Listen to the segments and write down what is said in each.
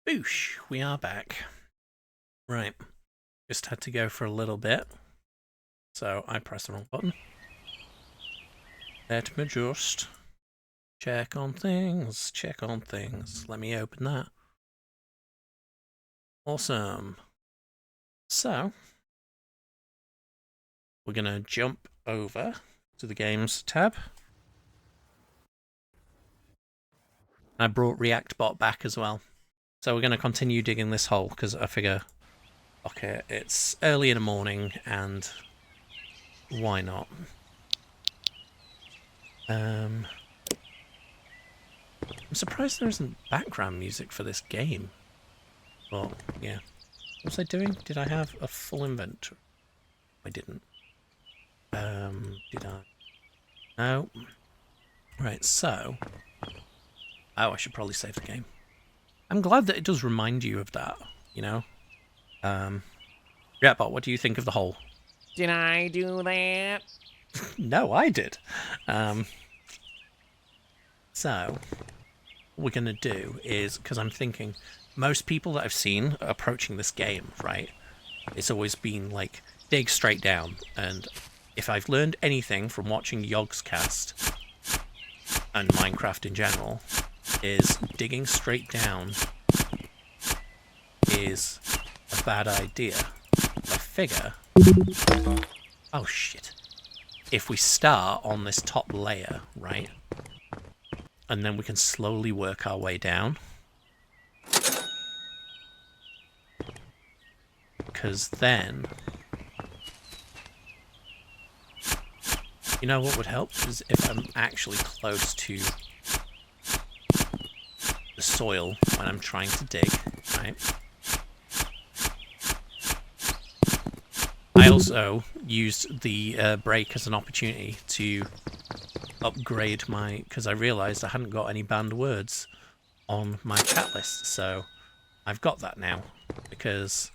Boosh, we are back. Right, just had to go for a little bit, so I pressed the wrong button. Let me just check on things, Let me open that. Awesome. So, we're going to jump over to the Games tab. I brought ReactBot back as well. So we're going to continue digging this hole, because I figure, okay, it's early in the morning, and why not? I'm surprised there isn't background music for this game. But, yeah. What was I doing? Did I have a full inventory? I didn't. Did I? No. Right, so... Oh, I should probably save the game. I'm glad that it does remind you of that, you know? Yeah, but what do you think of the hole? Did I do that? No, I did. So, what we're going to do is, because I'm thinking, most people that I've seen approaching this game, right, it's always been like, dig straight down. And if I've learned anything from watching Yogg's cast and Minecraft in general, is digging straight down is a bad idea. I figure... Oh, shit. If we start on this top layer, right, and then we can slowly work our way down. Because then... You know what would help? Is if I'm actually close to the soil when I'm trying to dig, right? I also used the break as an opportunity to upgrade my... because I realised I hadn't got any banned words on my chat list, so I've got that now, because...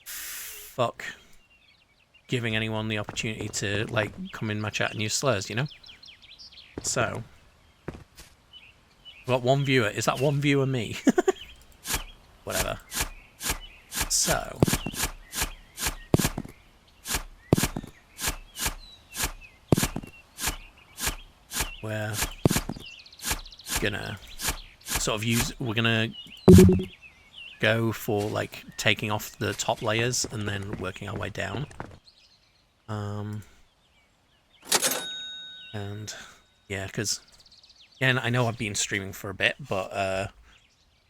Fuck giving anyone the opportunity to, like, come in my chat and use slurs, you know? So... I've got one viewer. Is that one viewer me? Whatever. So... we're gonna sort of use... we're gonna go for, like, taking off the top layers and then working our way down. And, yeah, because... Again, I know I've been streaming for a bit, but,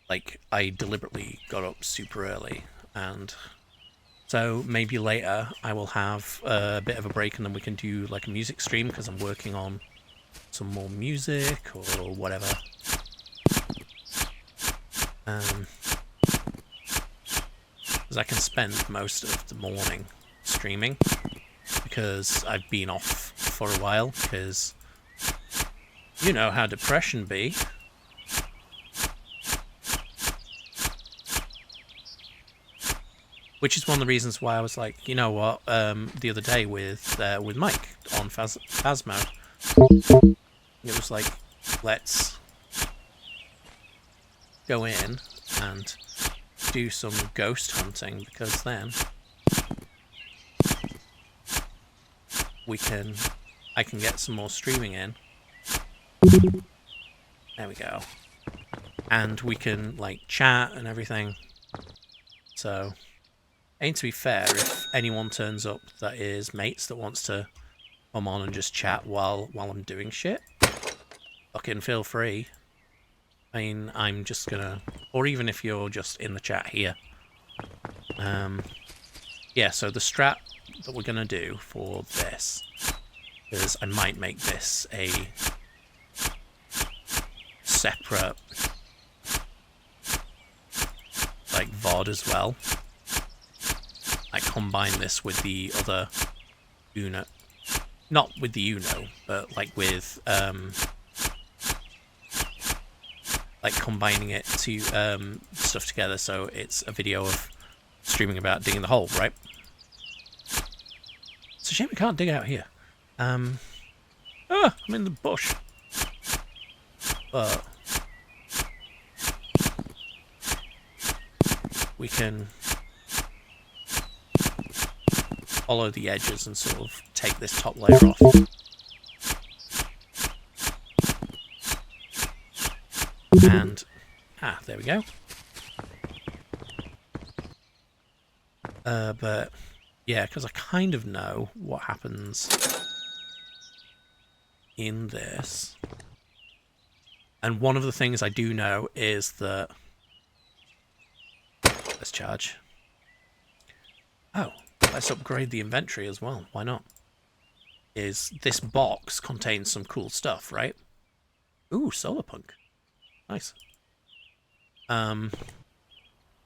like, I deliberately got up super early, and so maybe later I will have a bit of a break and then we can do, like, a music stream, because I'm working on some more music or whatever. Because I can spend most of the morning streaming, because I've been off for a while, because... you know how depression be. Which is one of the reasons why I was like, you know what, the other day with Mike on Phasmo, it was like, let's go in and do some ghost hunting, because then I can get some more streaming in. There we go. And we can, like, chat and everything. So, ain't to be fair, if anyone turns up that is mates that wants to come on and just chat while I'm doing shit, fucking feel free. I mean, I'm just gonna... or even if you're just in the chat here. Yeah, so the strat that we're gonna do for this is I might make this a... separate, like, VOD as well. I combine this with the other Uno, not with the Uno, but like with like combining it to stuff together, so it's a video of streaming about digging the hole, right? It's a shame we can't dig out here. I'm in the bush. But we can follow the edges and sort of take this top layer off. And, there we go. But, yeah, because I kind of know what happens in this. And one of the things I do know is that... Let's charge. Oh, let's upgrade the inventory as well. Why not? Is this box contains some cool stuff, right? Ooh, solar punk. Nice.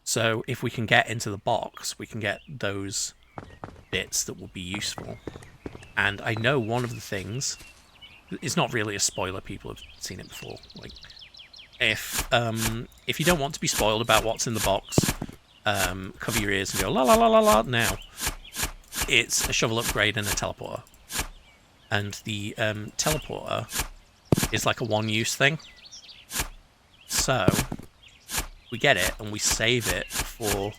So if we can get into the box, we can get those bits that will be useful. And I know one of the things... It's not really a spoiler, people have seen it before. Like, if you don't want to be spoiled about what's in the box, cover your ears and go la la la la la now. It's a shovel upgrade and a teleporter. And the teleporter is like a one-use thing. So we get it and we save it for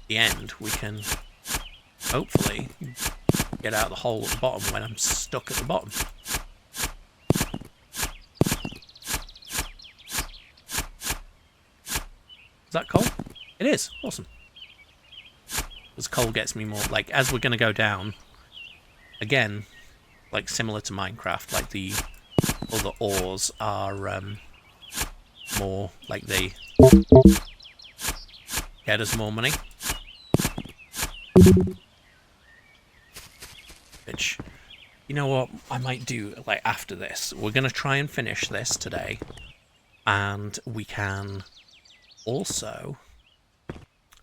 the end. We can hopefully get out of the hole at the bottom when I'm stuck at the bottom. Is that coal? It is. Awesome. Because coal gets me more... Like, as we're going to go down, again, like similar to Minecraft, like the other ores are more... Like, they get us more money. Which, you know what I might do, like, after this? We're going to try and finish this today. And we can... Also,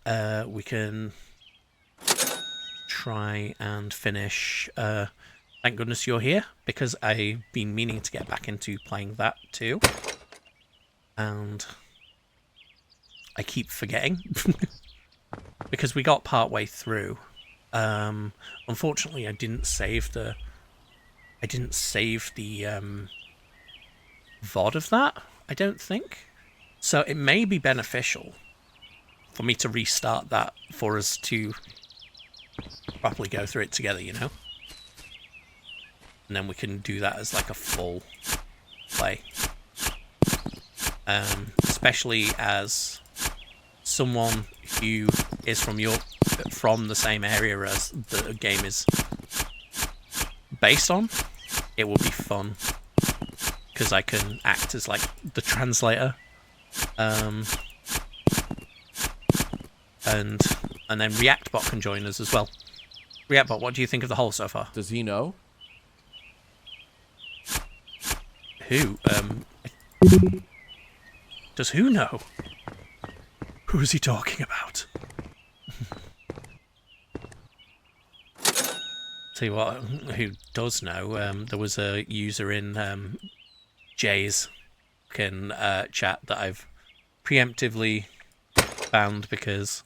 we can try and finish, Thank Goodness You're Here, because I've been meaning to get back into playing that too. And I keep forgetting, because we got part way through. Unfortunately, I didn't save the VOD of that, I don't think. So it may be beneficial for me to restart that for us to properly go through it together, you know? And then we can do that as like a full play. Especially as someone who is from the same area as the game is based on, it will be fun. Because I can act as like the translator. And then ReactBot can join us as well. ReactBot, what do you think of the whole so far? Does he know? Who? Does who know? Who is he talking about? Tell you what, who does know, there was a user in Jay's chat that I've preemptively banned because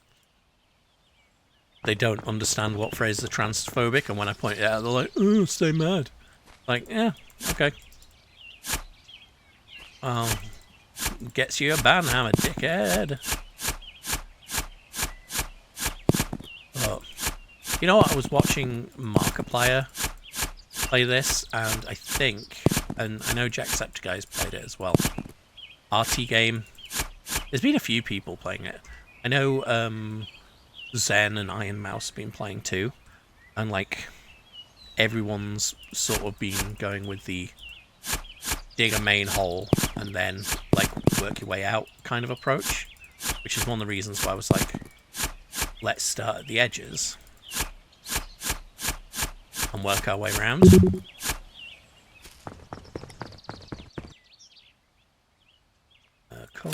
they don't understand what phrases are transphobic, and when I point it out, they're like, "Oh, stay mad." Like, yeah, okay. Gets you a ban, hammer, dickhead. But, you know what? I was watching Markiplier play this, and I think, and I know Jacksepticeye's played it as well. RT game. There's been a few people playing it. I know Zen and Iron Mouse have been playing too, and like everyone's sort of been going with the dig a main hole and then like work your way out kind of approach, which is one of the reasons why I was like, let's start at the edges and work our way around. Cool.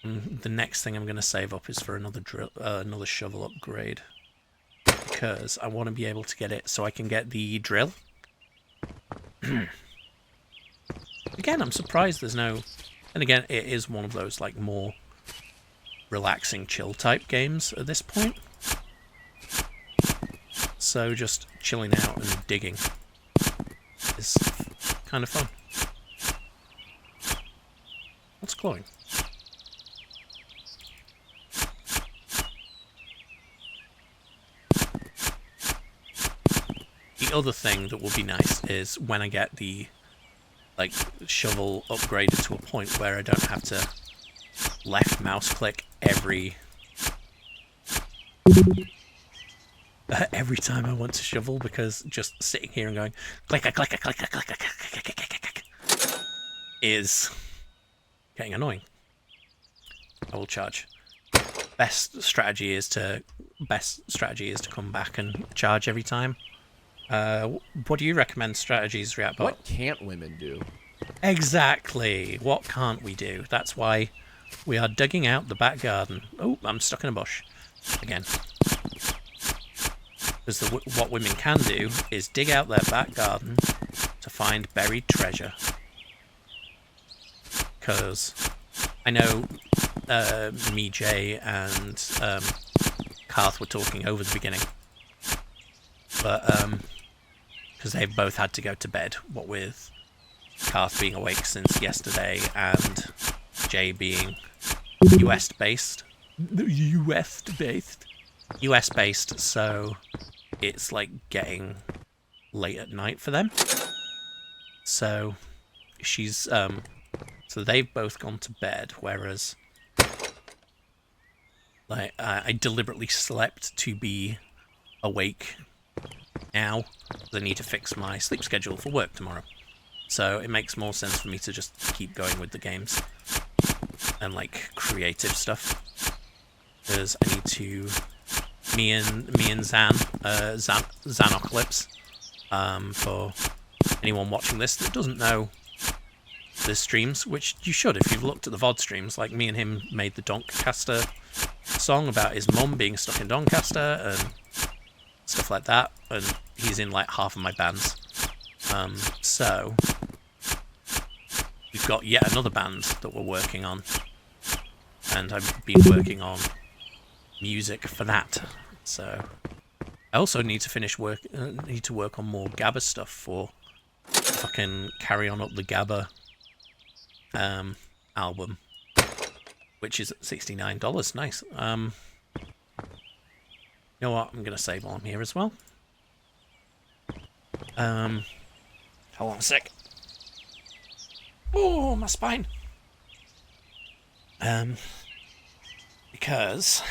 And the next thing I'm going to save up is for another another shovel upgrade, because I want to be able to get it so I can get the drill. Again, I'm surprised there's no... And again, it is one of those like more relaxing, chill type games at this point. So just chilling out and digging is kind of fun. What's glowing? other thing that will be nice is when I get the like shovel upgraded to a point where I don't have to left mouse click every time I want to shovel, because just sitting here and going click click click click click click click is getting annoying. I will charge. Best strategy is to come back and charge every time. What do you recommend strategies, React? What can't women do? Exactly. What can't we do? That's why we are digging out the back garden. Oh, I'm stuck in a bush again. Because what women can do is dig out their back garden to find buried treasure. Because I know me, Jay, and Karth were talking over the beginning. But, because they've both had to go to bed, what with Karth being awake since yesterday and Jay being US-based, so it's like getting late at night for them. So she's so they've both gone to bed, whereas like I deliberately slept to be awake now. I need to fix my sleep schedule for work tomorrow, so it makes more sense for me to just keep going with the games and like creative stuff, because I need to me and Xanocalypse, for anyone watching this that doesn't know the streams, which you should if you've looked at the VOD streams. Like, me and him made the Doncaster song about his mum being stuck in Doncaster and stuff like that, and he's in like half of my bands. So we've got yet another band that we're working on, and I've been working on music for that. So I also need to finish work. Need to work on more Gabba stuff for if I can carry on up the Gabba album, which is at $69. Nice. You know what? I'm gonna save while I'm here as well. Hold on a sec. Oh, my spine. Because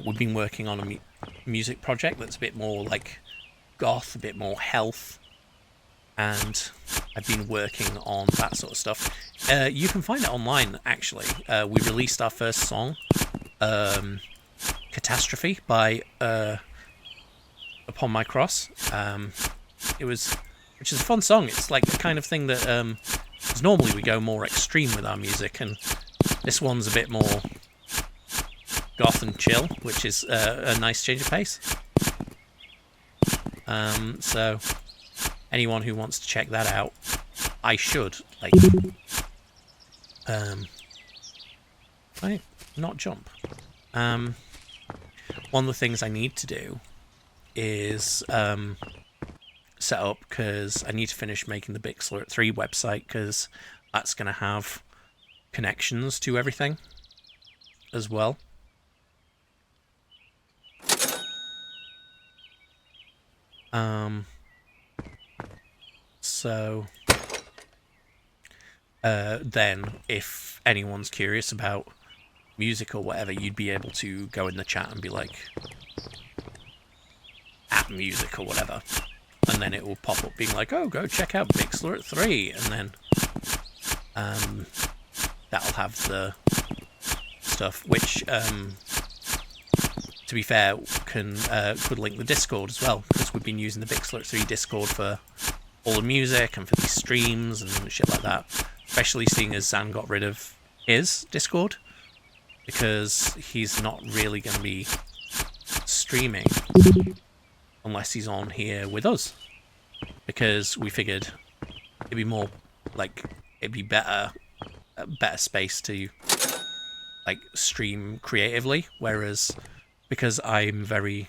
we've been working on a music project that's a bit more like goth, a bit more health, and I've been working on that sort of stuff. You can find it online, actually. We released our first song, Catastrophe, by Upon My Cross. Which is a fun song. It's like the kind of thing that, because normally we go more extreme with our music, and this one's a bit more goth and chill, which is a nice change of pace. So anyone who wants to check that out, I should like I not jump. One of the things I need to do is set up, because I need to finish making the Bixler 3 website, because that's going to have connections to everything as well. So then if anyone's curious about music or whatever, you'd be able to go in the chat and be like, at music or whatever, and then it will pop up being like, oh, go check out Bixler 3, and then that'll have the stuff, which to be fair could link the Discord as well, because we've been using the Bixler 3 Discord for all the music and for these streams and shit like that, especially seeing as Zan got rid of his Discord, because he's not really going to be streaming unless he's on here with us, because we figured it'd be more like, it'd be better, a better space to like stream creatively, whereas because I'm very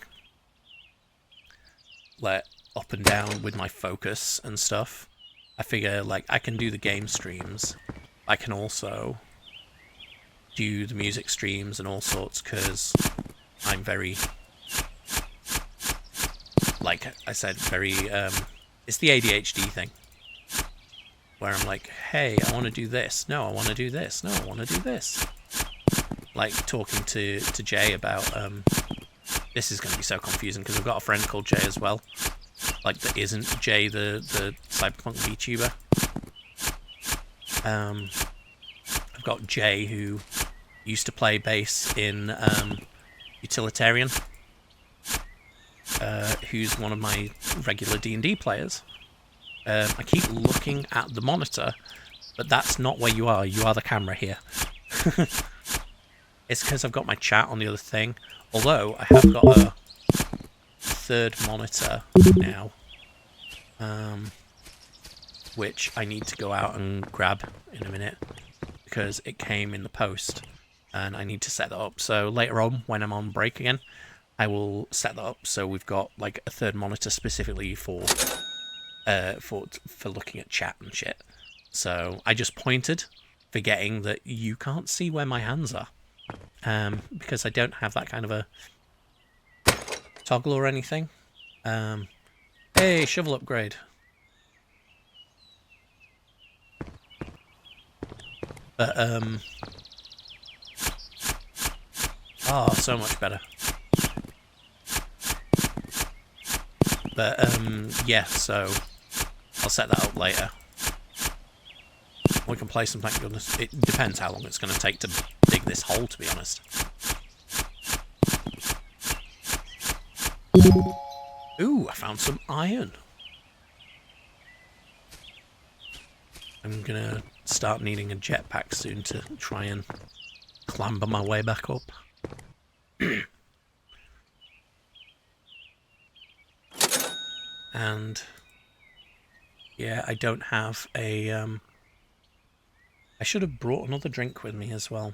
like up and down with my focus and stuff, I figure like I can do the game streams, I can also do the music streams and all sorts, because I'm very like I said, very it's the ADHD thing, where I'm like, hey, I want to do this. No, I want to do this. No, I want to do this. Like talking to Jay about this is going to be so confusing because I've got a friend called Jay as well. Like that isn't Jay the cyberpunk VTuber. I've got Jay who used to play bass in Utilitarian, who's one of my regular D&D players. I keep looking at the monitor, but that's not where you are. You are the camera here. It's because I've got my chat on the other thing. Although I have got a third monitor now, which I need to go out and grab in a minute because it came in the post and I need to set that up. So later on, when I'm on break again, I will set that up so we've got like a third monitor specifically for looking at chat and shit. So I just pointed, forgetting that you can't see where my hands are, because I don't have that kind of a toggle or anything. Hey, shovel upgrade. But oh, so much better. But yeah, so I'll set that up later. We can play some, thank goodness. It depends how long it's going to take to dig this hole, to be honest. Ooh, I found some iron. I'm going to start needing a jetpack soon to try and clamber my way back up. And yeah, I don't have a I should have brought another drink with me as well.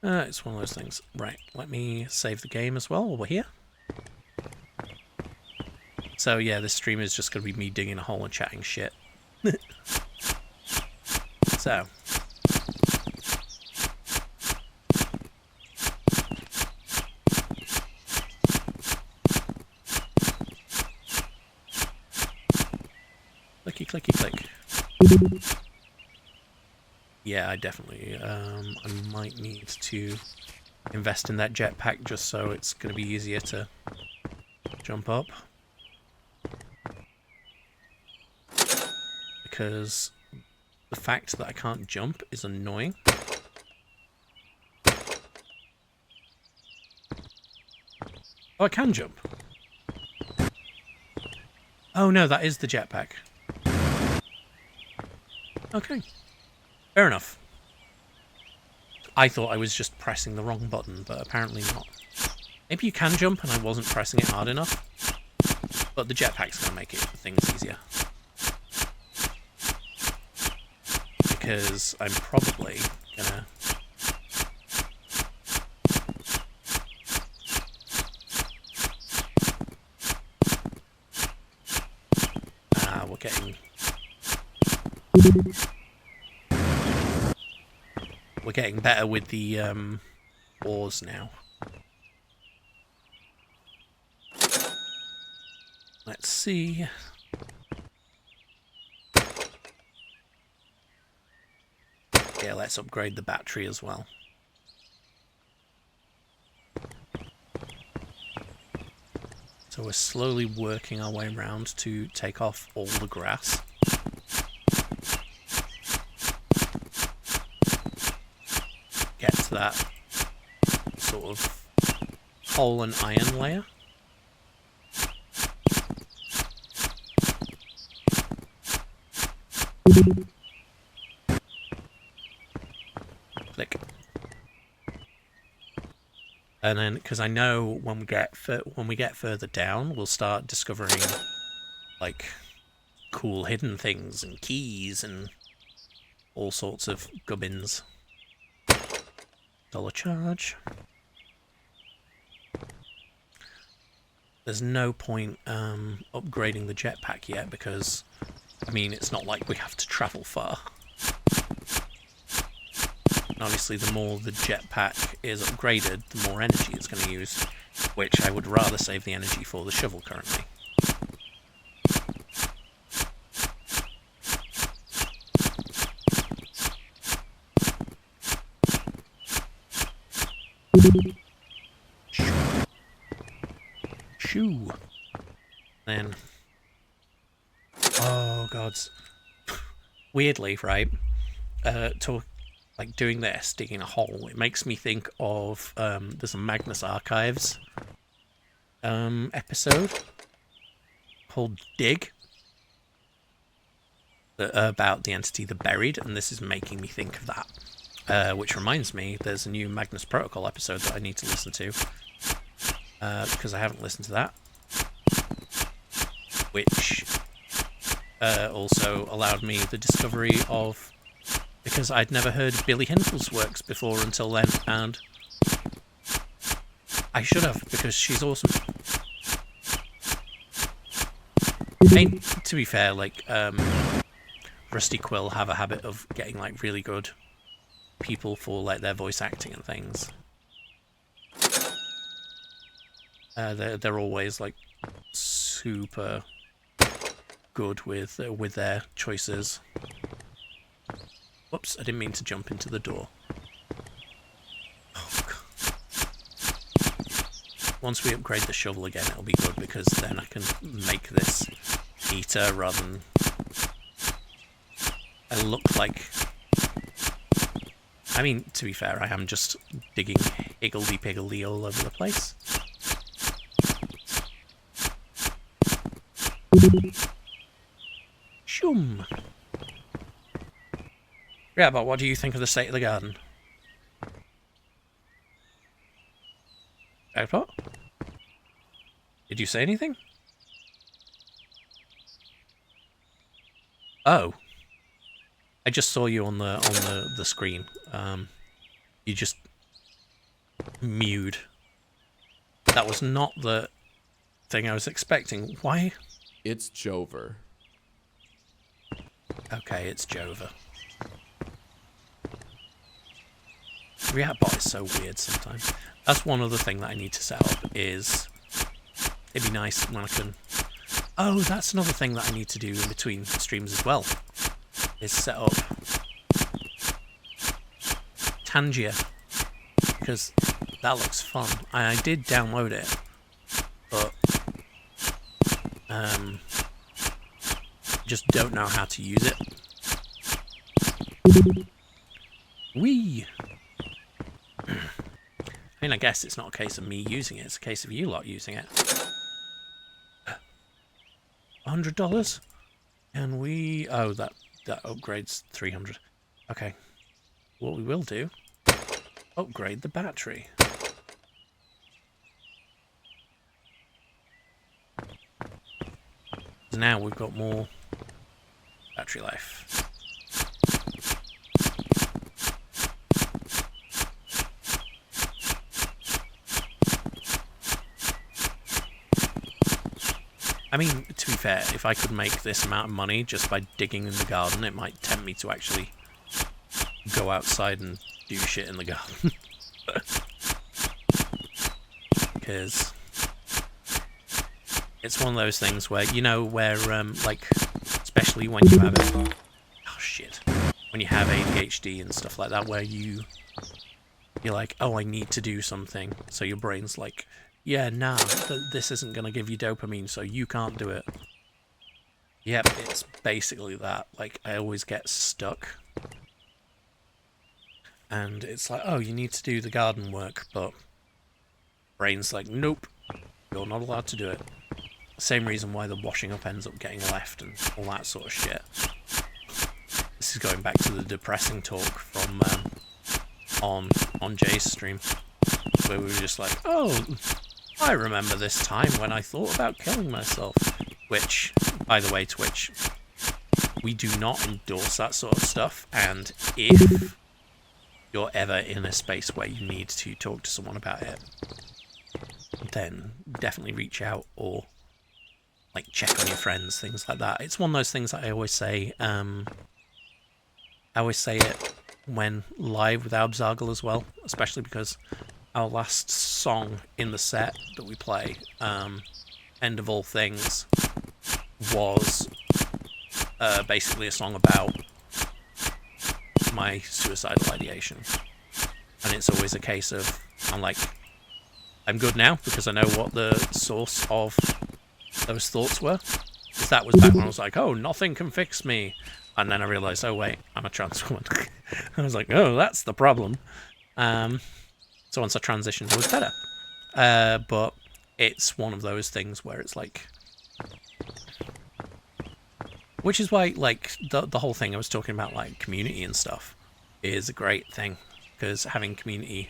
It's one of those things. Right, let me save the game as well while we're here. So yeah, this stream is just going to be me digging a hole and chatting shit. So. Clicky, clicky, click. Yeah, I definitely, I might need to invest in that jetpack just so it's going to be easier to jump up. Because the fact that I can't jump is annoying. Oh, I can jump. Oh no, that is the jetpack. Okay. Fair enough. I thought I was just pressing the wrong button, but apparently not. Maybe you can jump and I wasn't pressing it hard enough. But the jetpack's going to make things easier. Because I'm probably going to... we're getting... We're getting better with the oars now. Let's see. Yeah, let's upgrade the battery as well. So we're slowly working our way around to take off all the grass. Get to that sort of coal and iron layer. Click. And then, because I know when we get further down, we'll start discovering like cool hidden things and keys and all sorts of gubbins. $1 charge. There's no point upgrading the jetpack yet because, I mean, it's not like we have to travel far. And obviously, the more the jetpack is upgraded, the more energy it's going to use, which I would rather save the energy for the shovel currently. Shoo. Then, oh gods. Weirdly, right? Like doing this, digging a hole, it makes me think of there's a Magnus Archives episode called Dig about the entity The Buried, and this is making me think of that. Which reminds me, there's a new Magnus Protocol episode that I need to listen to because I haven't listened to that, which also allowed me the discovery of, because I'd never heard of Billy Hinkel's works before until then, and I should have, because she's awesome. And to be fair, like Rusty Quill have a habit of getting like really good people for like their voice acting and things. They're always like super good with their choices. Whoops, I didn't mean to jump into the door. Oh, God. Once we upgrade the shovel again, it'll be good, because then I can make this heater rather than I look like... I mean, to be fair, I am just digging higgledy-piggledy all over the place. Shum! Yeah, but what do you think of the state of the garden? Jackpot? Did you say anything? Oh. I just saw you on the screen. You just mewed. That was not the thing I was expecting. Why? It's Jover. Okay, it's Jover. Reactbot is so weird sometimes. That's one other thing that I need to set up, is it'd be nice when I can... Oh, that's another thing that I need to do in between streams as well, is set up Tangia, because that looks fun. I did download it, but just don't know how to use it. Whee! I mean, I guess it's not a case of me using it, it's a case of you lot using it. $100? And we... Oh, that upgrades 300. Okay. What we will do, upgrade the battery. So now we've got more battery life. I mean, to be fair, if I could make this amount of money just by digging in the garden, it might tempt me to actually go outside and do shit in the garden. Because it's one of those things where, you know, where, like, especially when you have it... Oh, shit. When you have ADHD and stuff like that, where you're like, oh, I need to do something. So your brain's like... Yeah, nah, this isn't going to give you dopamine, so you can't do it. Yep, it's basically that. Like, I always get stuck. And it's like, oh, you need to do the garden work, but... Brain's like, nope, you're not allowed to do it. Same reason why the washing up ends up getting left and all that sort of shit. This is going back to the depressing talk from on Jay's stream, where we were just like, oh... I remember this time when I thought about killing myself. Which, by the way, Twitch, we do not endorse that sort of stuff, and if you're ever in a space where you need to talk to someone about it, then definitely reach out, or like check on your friends, things like that. It's one of those things that I always say, it when live with Abzargle as well, especially because our last song in the set that we play, End of All Things, was basically a song about my suicidal ideation. And it's always a case of, I'm good now because I know what the source of those thoughts were. Because that was back when I was like, oh, nothing can fix me. And then I realised, oh wait, I'm a trans woman. I was like, oh, that's the problem. So once I transitioned, it was better. But it's one of those things where it's like... Which is why, like, the whole thing I was talking about, like, community and stuff, is a great thing. Because having community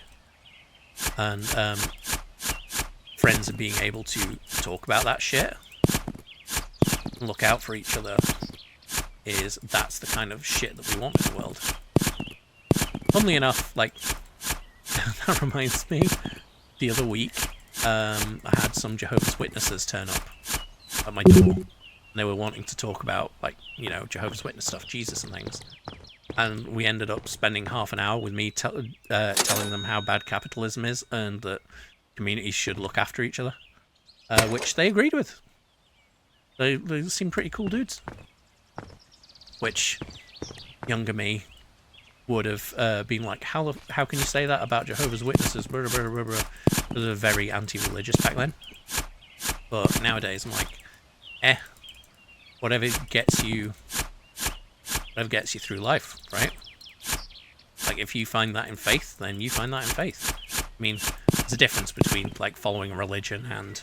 and friends and being able to talk about that shit, look out for each other, that's the kind of shit that we want in the world. Funnily enough, like, that reminds me, the other week, I had some Jehovah's Witnesses turn up at my door. And they were wanting to talk about, like, you know, Jehovah's Witness stuff, Jesus and things. And we ended up spending half an hour with me telling them how bad capitalism is and that communities should look after each other, which they agreed with. They seem pretty cool dudes. Which younger me would have been like, how can you say that about Jehovah's Witnesses? Blah, blah, blah, blah. They were very anti-religious back then. But nowadays I'm like, whatever gets you through life, right? Like, if you find that in faith, then you find that in faith. I mean, there's a difference between, like, following a religion and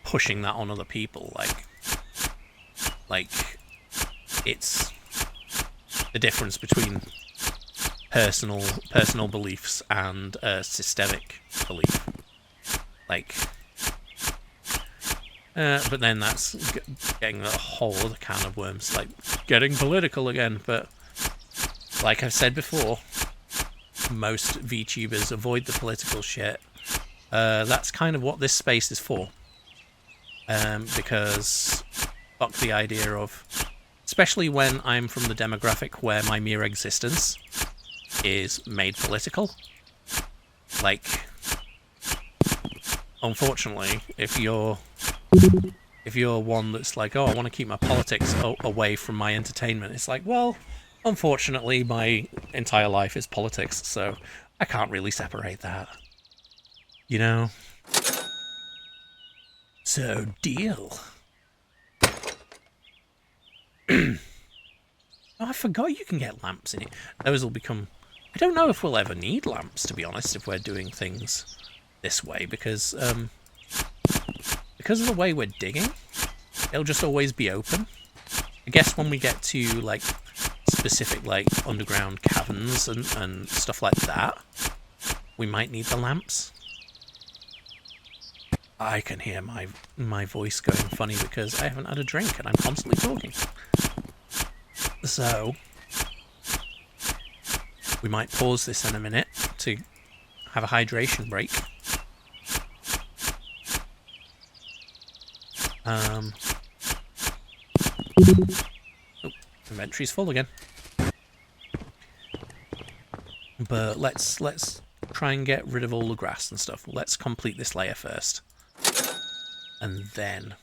pushing that on other people. Like, it's the difference between personal beliefs and systemic belief. Like, but then that's getting a whole other can of worms, like getting political again. But like I've said before, most VTubers avoid the political shit. That's kind of what this space is for. Because fuck the idea of, especially when I'm from the demographic where my mere existence is made political. Like, unfortunately, if you're one that's like, oh, I want to keep my politics away from my entertainment, it's like, well, unfortunately, my entire life is politics, so I can't really separate that. You know? So, deal. Oh, I forgot you can get lamps in it. Those will become... I don't know if we'll ever need lamps, to be honest, if we're doing things this way, because of the way we're digging, it'll just always be open. I guess when we get to, like, specific, like, underground caverns and stuff like that, we might need the lamps. I can hear my voice going funny because I haven't had a drink and I'm constantly talking. So, we might pause this in a minute to have a hydration break. Oh, inventory's full again. But let's try and get rid of all the grass and stuff. Let's complete this layer first. And then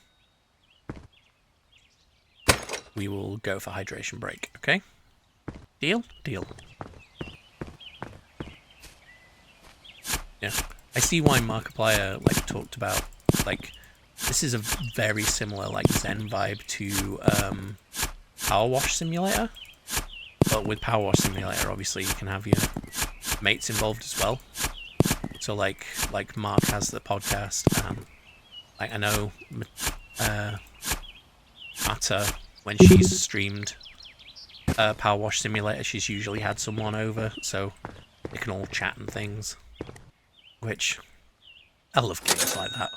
we will go for hydration break, okay? Deal? Deal. Yeah. I see why Markiplier, like, talked about, like, this is a very similar, like, Zen vibe to Power Wash Simulator. But with Power Wash Simulator, obviously, you can have your mates involved as well. So, like Mark has the podcast, like, I know Mata, when she's streamed Power Wash Simulator, she's usually had someone over, so they can all chat and things. Which, I love games like that.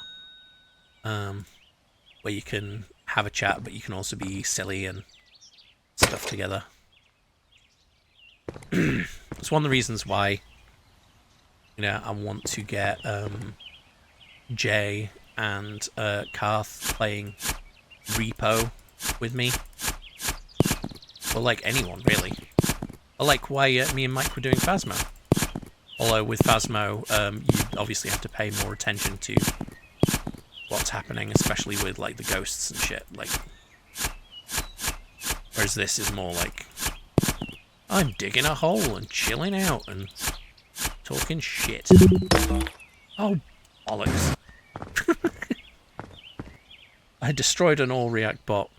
Where you can have a chat, but you can also be silly and stuff together. It's one of the reasons why, you know, I want to get Jay and Karth playing Repo with me. for like anyone really. I like why me and Mike were doing Phasmo. Although with Phasmo, you obviously have to pay more attention to what's happening, especially with like the ghosts and shit. Like, whereas this is more like, I'm digging a hole and chilling out and talking shit. Oh, bollocks. I destroyed an all-react bot.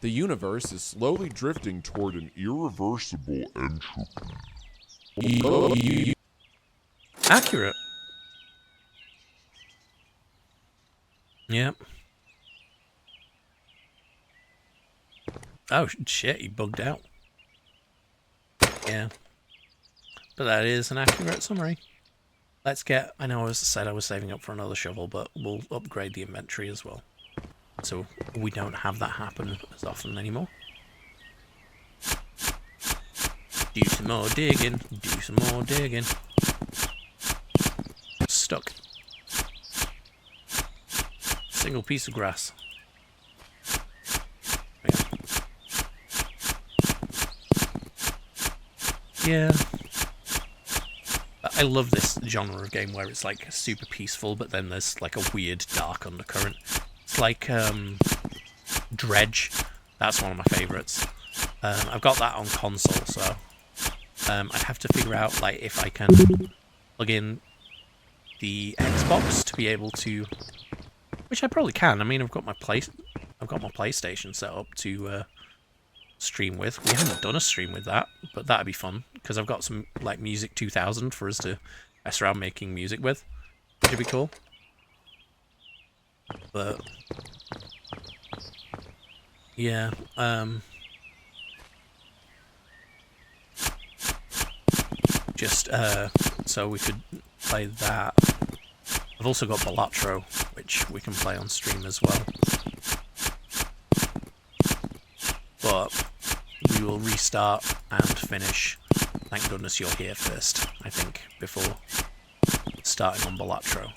The universe is slowly drifting toward an irreversible entropy. Accurate. Yep. Oh, shit, he bugged out. Yeah. But that is an accurate summary. Let's get... I know I said I was saving up for another shovel, but we'll upgrade the inventory as well. So we don't have that happen as often anymore. Do some more digging. Do some more digging. Stuck. Single piece of grass. Yeah. I love this genre of game where it's like super peaceful, but then there's like a weird dark undercurrent. It's like Dredge. That's one of my favourites. I've got that on console, so I'd have to figure out like if I can plug in the Xbox to be able to, which I probably can. I mean, I've got my PlayStation set up to stream with. We haven't done a stream with that, but that'd be fun because I've got some like Music 2000 for us to mess around making music with, which would be cool. But yeah, just so we could play that. I've also got Balatro, which we can play on stream as well. But we will restart and finish Thank Goodness You're Here first, I think, before starting on Balatro.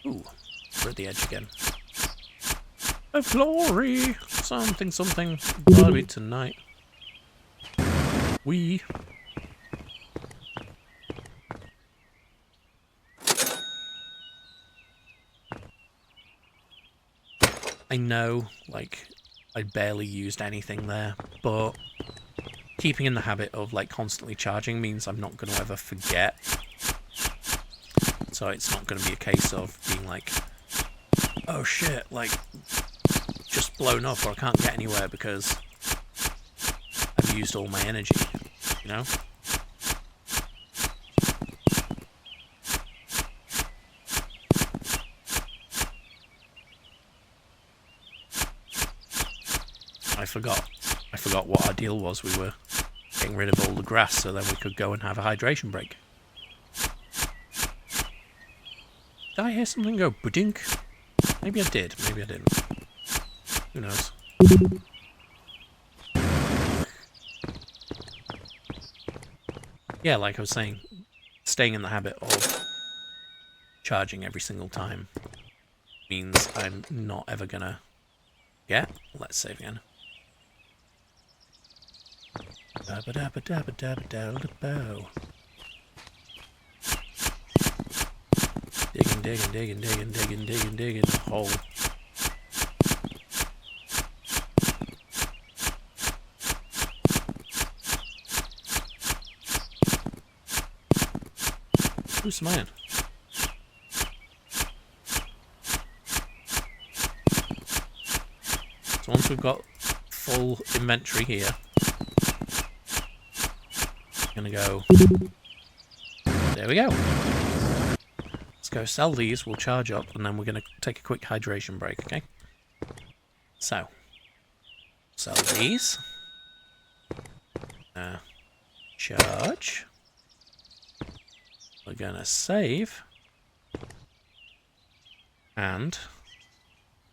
Ooh, we're at the edge again. Of glory! Something, something. Gotta be tonight. I know, like, I barely used anything there, but keeping in the habit of, like, constantly charging means I'm not going to ever forget. So it's not going to be a case of being like, oh shit, like, just blown up or I can't get anywhere because I've used all my energy, you know? I forgot what our deal was. We were getting rid of all the grass so then we could go and have a hydration break. Did I hear something go budink? Maybe I did, maybe I didn't. Who knows? Yeah, like I was saying, staying in the habit of charging every single time means I'm not ever gonna get. Let's save again. Digging a hole. Who's some iron? So once we've got full inventory here, I'm gonna go. There we go. Let's go sell these, we'll charge up, and then we're gonna take a quick hydration break, okay? So, sell these. Charge. We're gonna save. And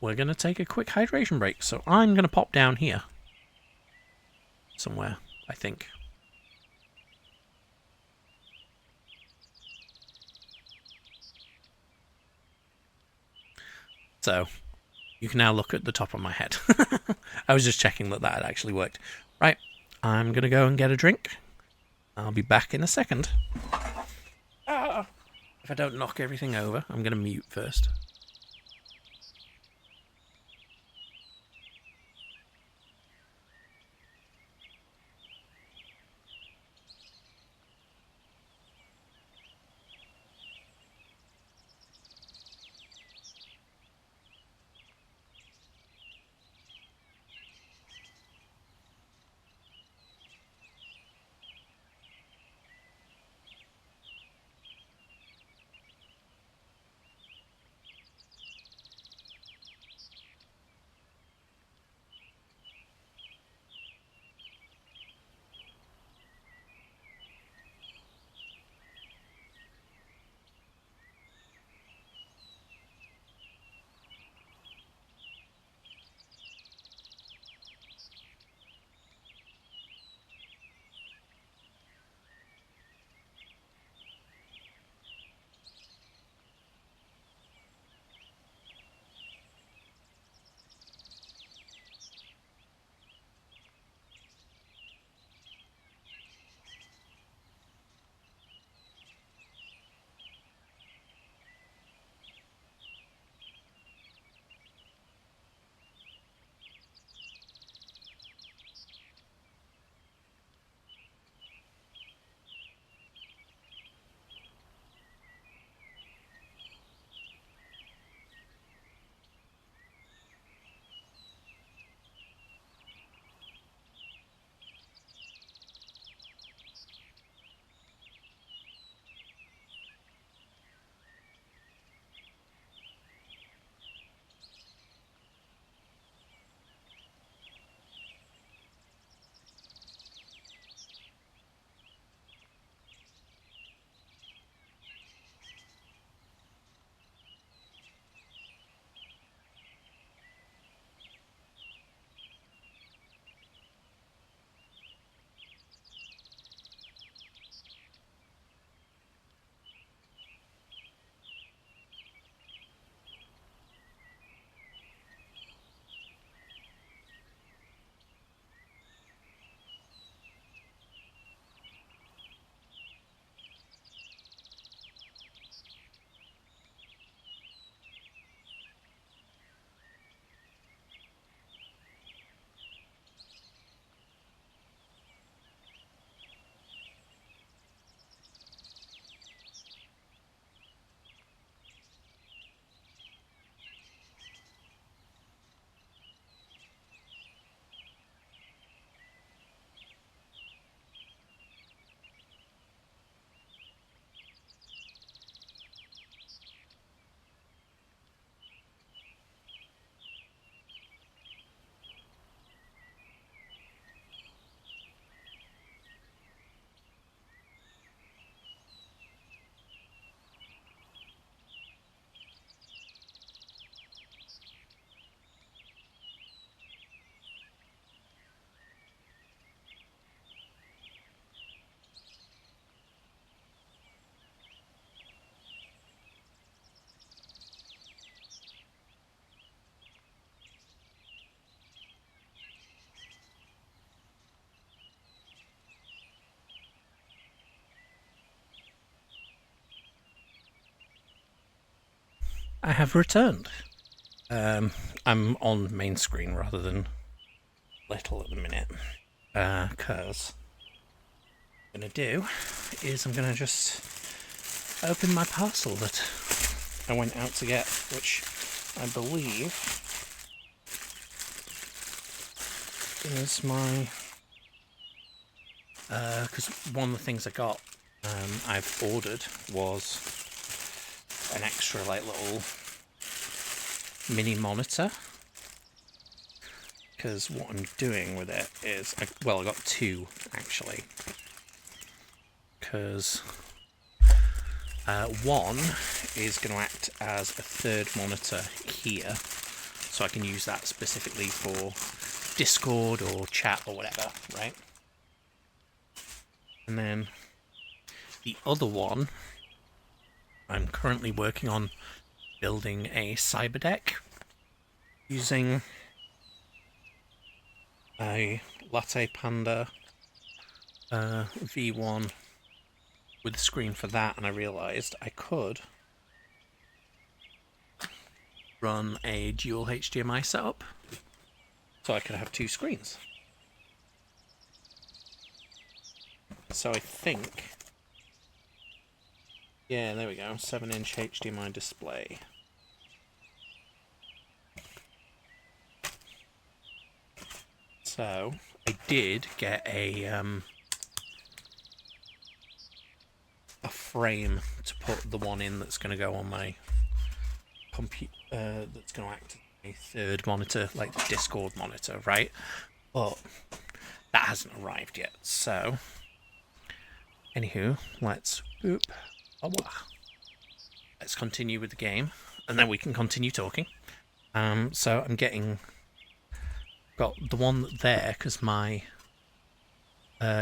we're gonna take a quick hydration break. So I'm gonna pop down here. Somewhere, I think. So, You can now look at the top of my head. I was just checking that had actually worked. Right, I'm going to go and get a drink. I'll be back in a second. If I don't knock everything over, I'm going to mute first. I have returned. I'm on main screen rather than little at the minute. Because what I'm going to do is I'm going to just open my parcel that I went out to get, which I believe is my... because one of the things I got, I've ordered, was an extra like little mini monitor, because what I'm doing with it is, I got two actually, because one is going to act as a third monitor here, so I can use that specifically for Discord or chat or whatever, right? And then the other one, I'm currently working on building a cyber deck, using a Latte Panda V1 with the screen for that, and I realised I could run a dual HDMI setup, so I could have two screens. So I think, yeah, there we go, 7-inch HDMI display. So I did get a frame to put the one in that's going to go on my computer, that's going to act as a third monitor, like the Discord monitor, right? But that hasn't arrived yet. So, anywho, let's continue with the game, and then we can continue talking. So I'm got the one there because my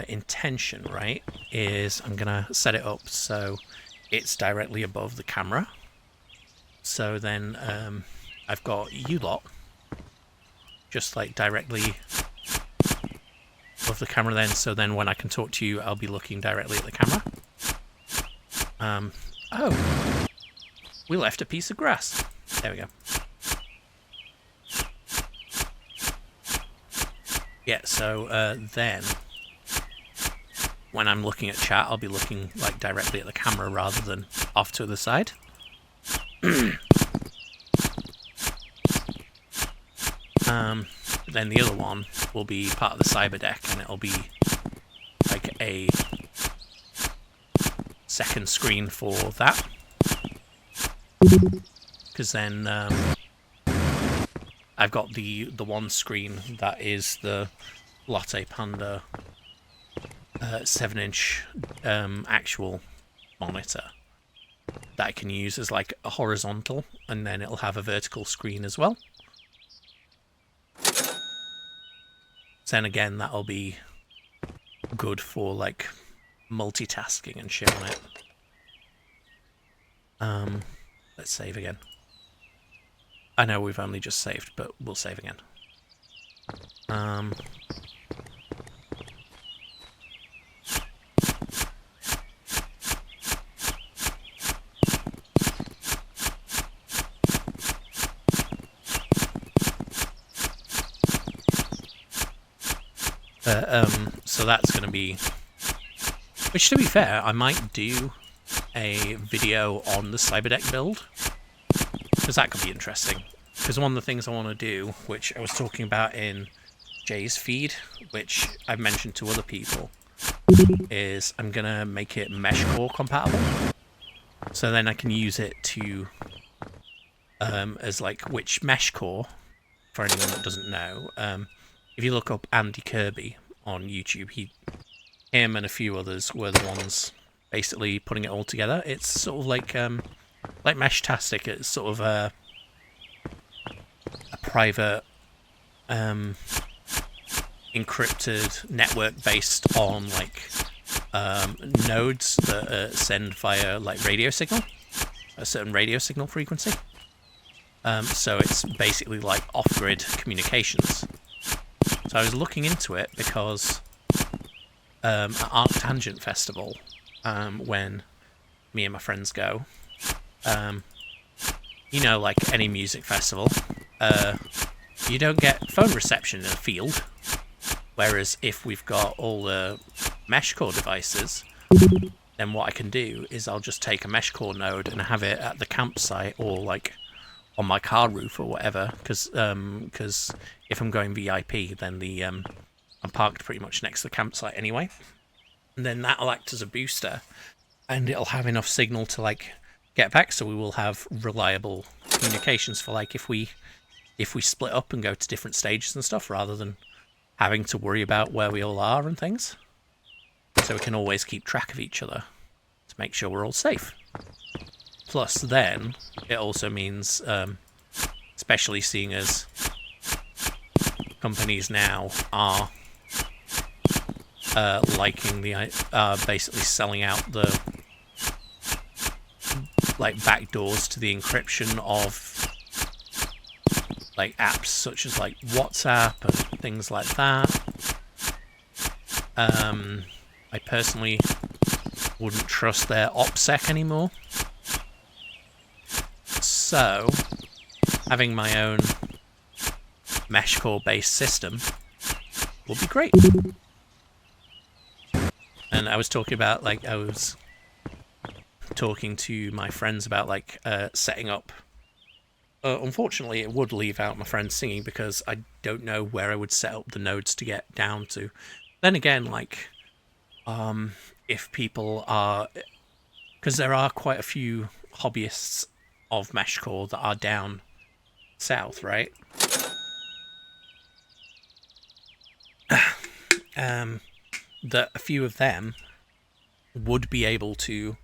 intention, right, is I'm gonna set it up so it's directly above the camera. So then I've got you lot just like directly above the camera then, so then when I can talk to you I'll be looking directly at the camera. Oh, we left a piece of grass. There we go. Yeah, so then when I'm looking at chat, I'll be looking like directly at the camera rather than off to the side. Then the other one will be part of the cyber deck, and it'll be like a second screen for that. Because then I've got the one screen that is the Latte Panda 7-inch actual monitor that I can use as like a horizontal, and then it'll have a vertical screen as well. Then again, that'll be good for like multitasking and shit on it. Let's save again. I know we've only just saved, but we'll save again. So that's going to be... Which, to be fair, I might do a video on the Cyberdeck build, because that could be interesting. Because one of the things I want to do, which I was talking about in Jay's feed, which I've mentioned to other people, is I'm going to make it mesh core compatible. So then I can use it to, as like which mesh core, for anyone that doesn't know. If you look up Andy Kirby on YouTube, him and a few others were the ones basically putting it all together. It's sort of like Meshtastic. It's sort of a private encrypted network based on like nodes that send via like radio signal, a certain radio signal frequency. So it's basically like off-grid communications. So I was looking into it because at Arctangent Festival, when me and my friends go, you know, like any music festival, you don't get phone reception in a field. Whereas if we've got all the mesh core devices, then what I can do is I'll just take a mesh core node and have it at the campsite or like on my car roof or whatever. Because if I'm going VIP, then I'm parked pretty much next to the campsite anyway. And then that'll act as a booster, and it'll have enough signal to like get back, so we will have reliable communications for like if we split up and go to different stages and stuff, rather than having to worry about where we all are and things. So we can always keep track of each other to make sure we're all safe. Plus then it also means, especially seeing as companies now are basically selling out the like backdoors to the encryption of like apps such as like WhatsApp and things like that. I personally wouldn't trust their OPSEC anymore. So, having my own mesh core based system will be great. And I was talking about, like, I was talking to my friends about, like, setting up. Unfortunately, it would leave out my friends singing because I don't know where I would set up the nodes to get down to. Then again, like, if people are, because there are quite a few hobbyists of Meshcore that are down south, right? That a few of them would be able to,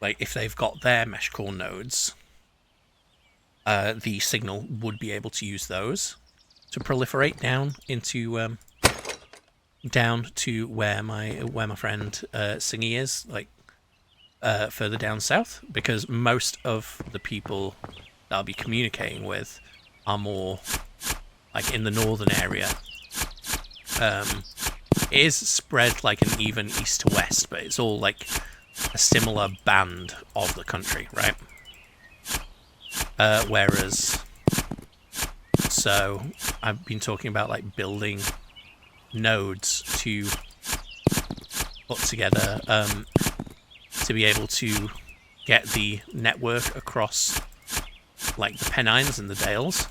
like, if they've got their Meshcore nodes, the signal would be able to use those to proliferate down into down to where my friend Singy is, like further down south, because most of the people that I'll be communicating with are more like in the northern area. It is spread like an even east to west, but it's all like a similar band of the country, right? Whereas, so I've been talking about like building nodes to put together to be able to get the network across like the Pennines and the Dales.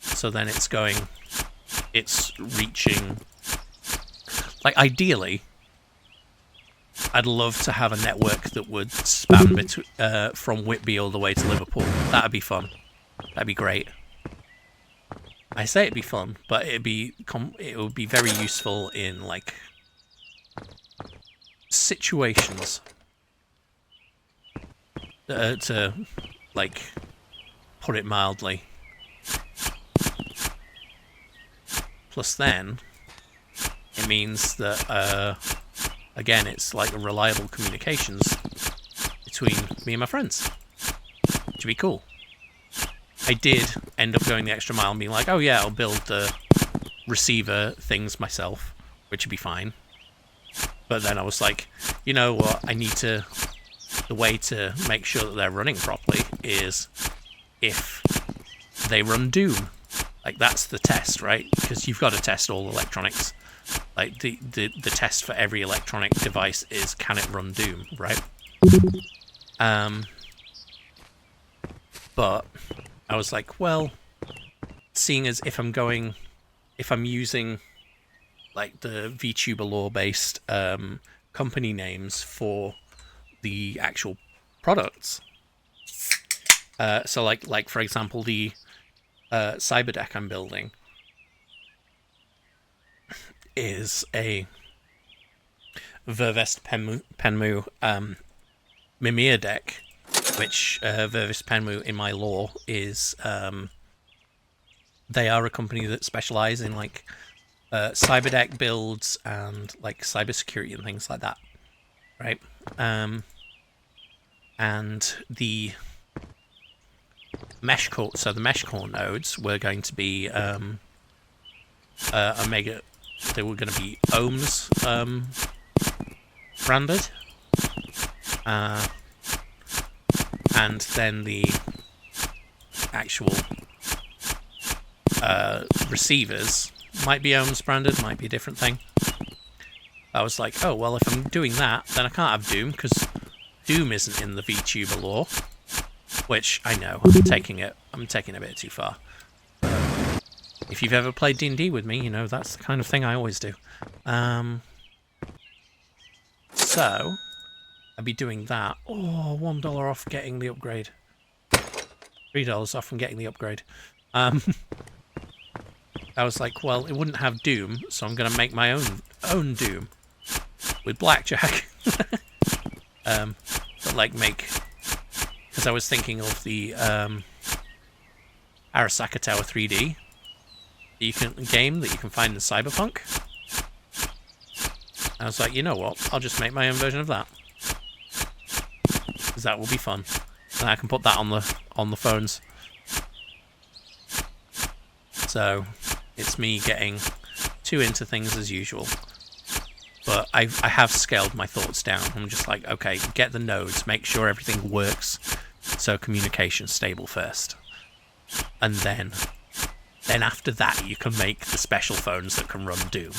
So then it's reaching, like, ideally I'd love to have a network that would span from Whitby all the way to Liverpool. That'd be fun. That'd be great. I say it'd be fun, but it would be very useful in like situations to like put it mildly. Plus, then it means that again, it's like a reliable communications between me and my friends, which would be cool. I did end up going the extra mile and being like, oh yeah, I'll build the receiver things myself, which would be fine. But then I was like, you know what, the way to make sure that they're running properly is if they run Doom. Like, that's the test, right? Because you've got to test all electronics. Like, the test for every electronic device is, can it run Doom, right? But I was like, well, seeing as if I'm using like the VTuber lore-based company names for the actual products. So like for example, the cyber deck I'm building is a Vervest Penmu Mimir deck, which Vervest Penmu in my lore is they are a company that specialise in like cyber deck builds and like cybersecurity and things like that, right? And the mesh core, so the mesh core nodes were going to be Omega. They were going to be ohms branded, and then the actual receivers might be ohms branded, might be a different thing. I was like, oh well, if I'm doing that, then I can't have Doom because Doom isn't in the VTuber lore. Which I know I'm taking it a bit too far. If you've ever played D&D with me, you know that's the kind of thing I always do. So I'd be doing that. Oh, $1 off getting the upgrade. $3 off from getting the upgrade. I was like, well, it wouldn't have Doom, so I'm gonna make my own Doom with Blackjack. But like because I was thinking of the Arasaka Tower 3D game that you can find in Cyberpunk. I was like, you know what? I'll just make my own version of that, because that will be fun, and I can put that on the phones. So it's me getting too into things as usual. But I have scaled my thoughts down. I'm just like, okay, get the nodes, make sure everything works, so communication's stable first. And then after that, you can make the special phones that can run Doom.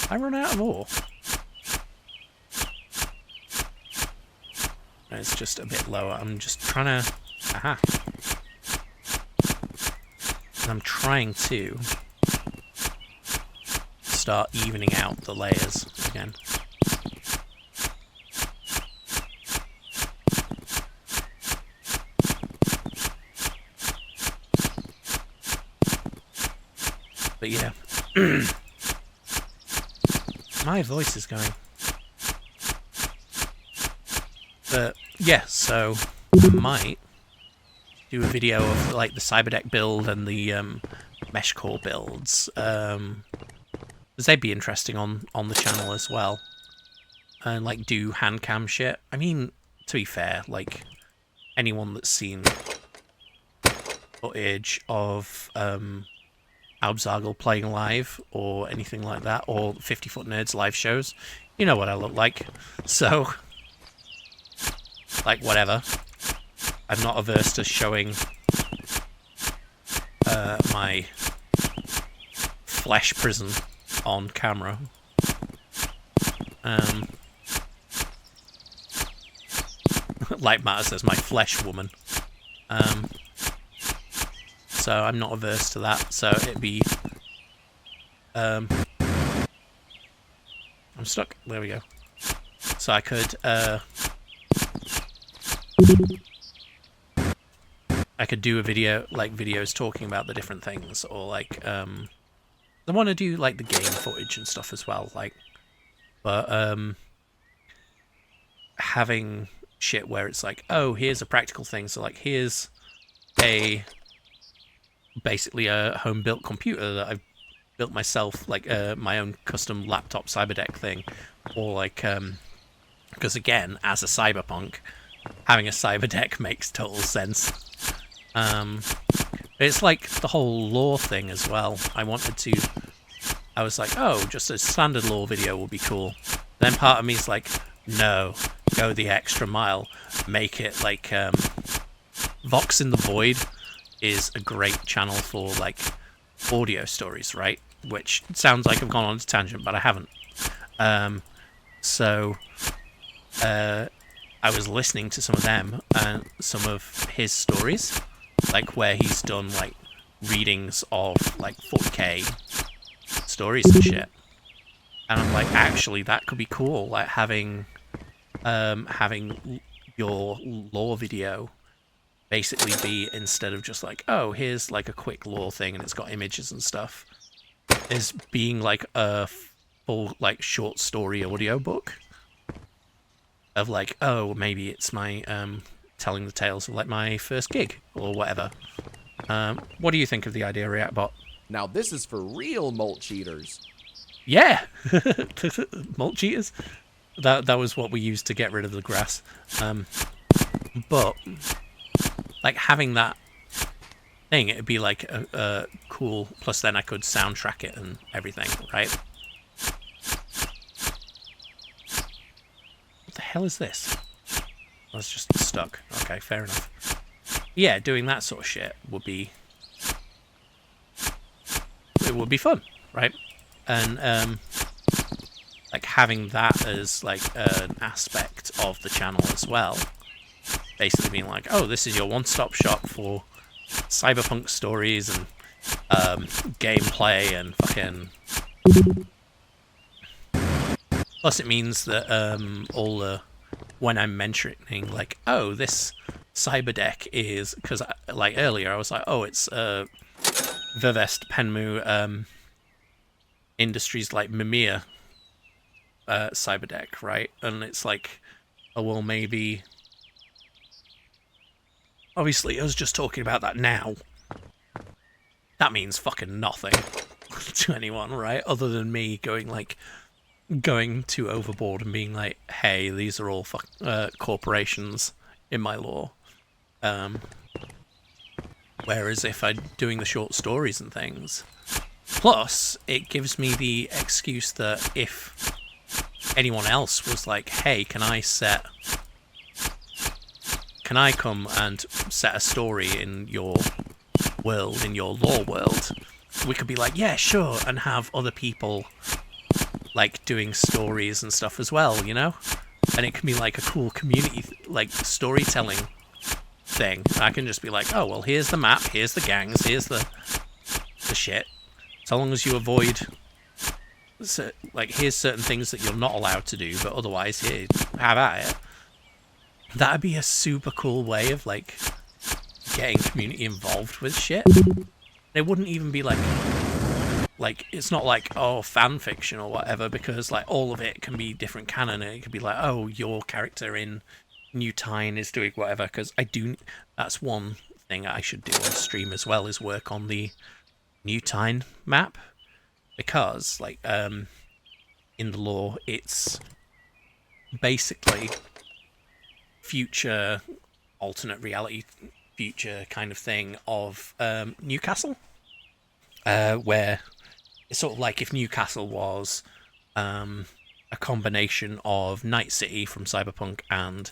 I run out of ore. It's just a bit lower. I'm just trying to... Aha. And I'm trying to start evening out the layers again. But yeah. My voice is going. But yeah, so I might do a video of like the Cyberdeck build and the Mesh Core builds. Because they'd be interesting on the channel as well. And like do hand cam shit. I mean, to be fair, like anyone that's seen footage of Albzargle playing live or anything like that, or 50 Foot Nerds live shows, you know what I look like. So, like, whatever. I'm not averse to showing my flesh prison on camera. Like Matt says, my flesh woman. So I'm not averse to that. So it'd be... I'm stuck. There we go. So I could... I could do a video, like videos talking about the different things, or like... I want to do like the game footage and stuff as well. Like, but having shit where it's like, oh, here's a practical thing. So like, here's basically a home-built computer that I've built myself, like my own custom laptop cyberdeck thing, or like because again, as a cyberpunk, having a cyberdeck makes total sense. It's like the whole lore thing as well. I was like, oh, just a standard lore video would be cool. Then part of me is like, no, go the extra mile, make it like Vox in the Void is a great channel for like audio stories, right? Which sounds like I've gone on a tangent, but I haven't. So I was listening to some of them and some of his stories, like where he's done like readings of like 40k stories and shit. And I'm like, actually, that could be cool. Like having your lore video basically be, instead of just like, oh, here's like a quick lore thing and it's got images and stuff, is being like a full like short story audio book of like, oh, maybe it's my telling the tales of like my first gig or whatever. What do you think of the idea, Reactbot? Now this is for real mulch eaters. Yeah, mulch eaters. That was what we used to get rid of the grass. But like having that thing, it'd be like a cool. Plus, then I could soundtrack it and everything, right? What the hell is this? I was just stuck. Okay, fair enough. Yeah, doing that sort of shit would be... it would be fun, right? And like having that as like an aspect of the channel as well. Basically being like, oh, this is your one-stop shop for cyberpunk stories and gameplay and fucking... Plus it means that all the... when I'm mentioning like, oh, this cyberdeck is... because like earlier I was like, oh, it's Vervest Penmu Industries like Mimir cyberdeck, right? And it's like, oh, well, maybe... Obviously, I was just talking about that now. That means fucking nothing to anyone, right? Other than me going too overboard and being like, hey, these are all corporations in my lore. Whereas if I'm doing the short stories and things, plus it gives me the excuse that if anyone else was like, hey, can I come and set a story in your world, in your lore world, we could be like, yeah, sure, and have other people like doing stories and stuff as well, you know? And it can be like a cool community, like storytelling thing. I can just be like, oh, well, here's the map, here's the gangs, here's the shit. So long as you avoid, like, here's certain things that you're not allowed to do, but otherwise, here, have at it. That'd be a super cool way of, like, getting community involved with shit. It wouldn't even be like, it's not like, oh, fan fiction or whatever, because, like, all of it can be different canon, and it could be like, oh, your character in New Tyne is doing whatever, because that's one thing I should do on stream as well, is work on the New Tyne map, because, like, in the lore, it's basically future, alternate reality, future kind of thing of Newcastle, where it's sort of like if Newcastle was a combination of Night City from Cyberpunk and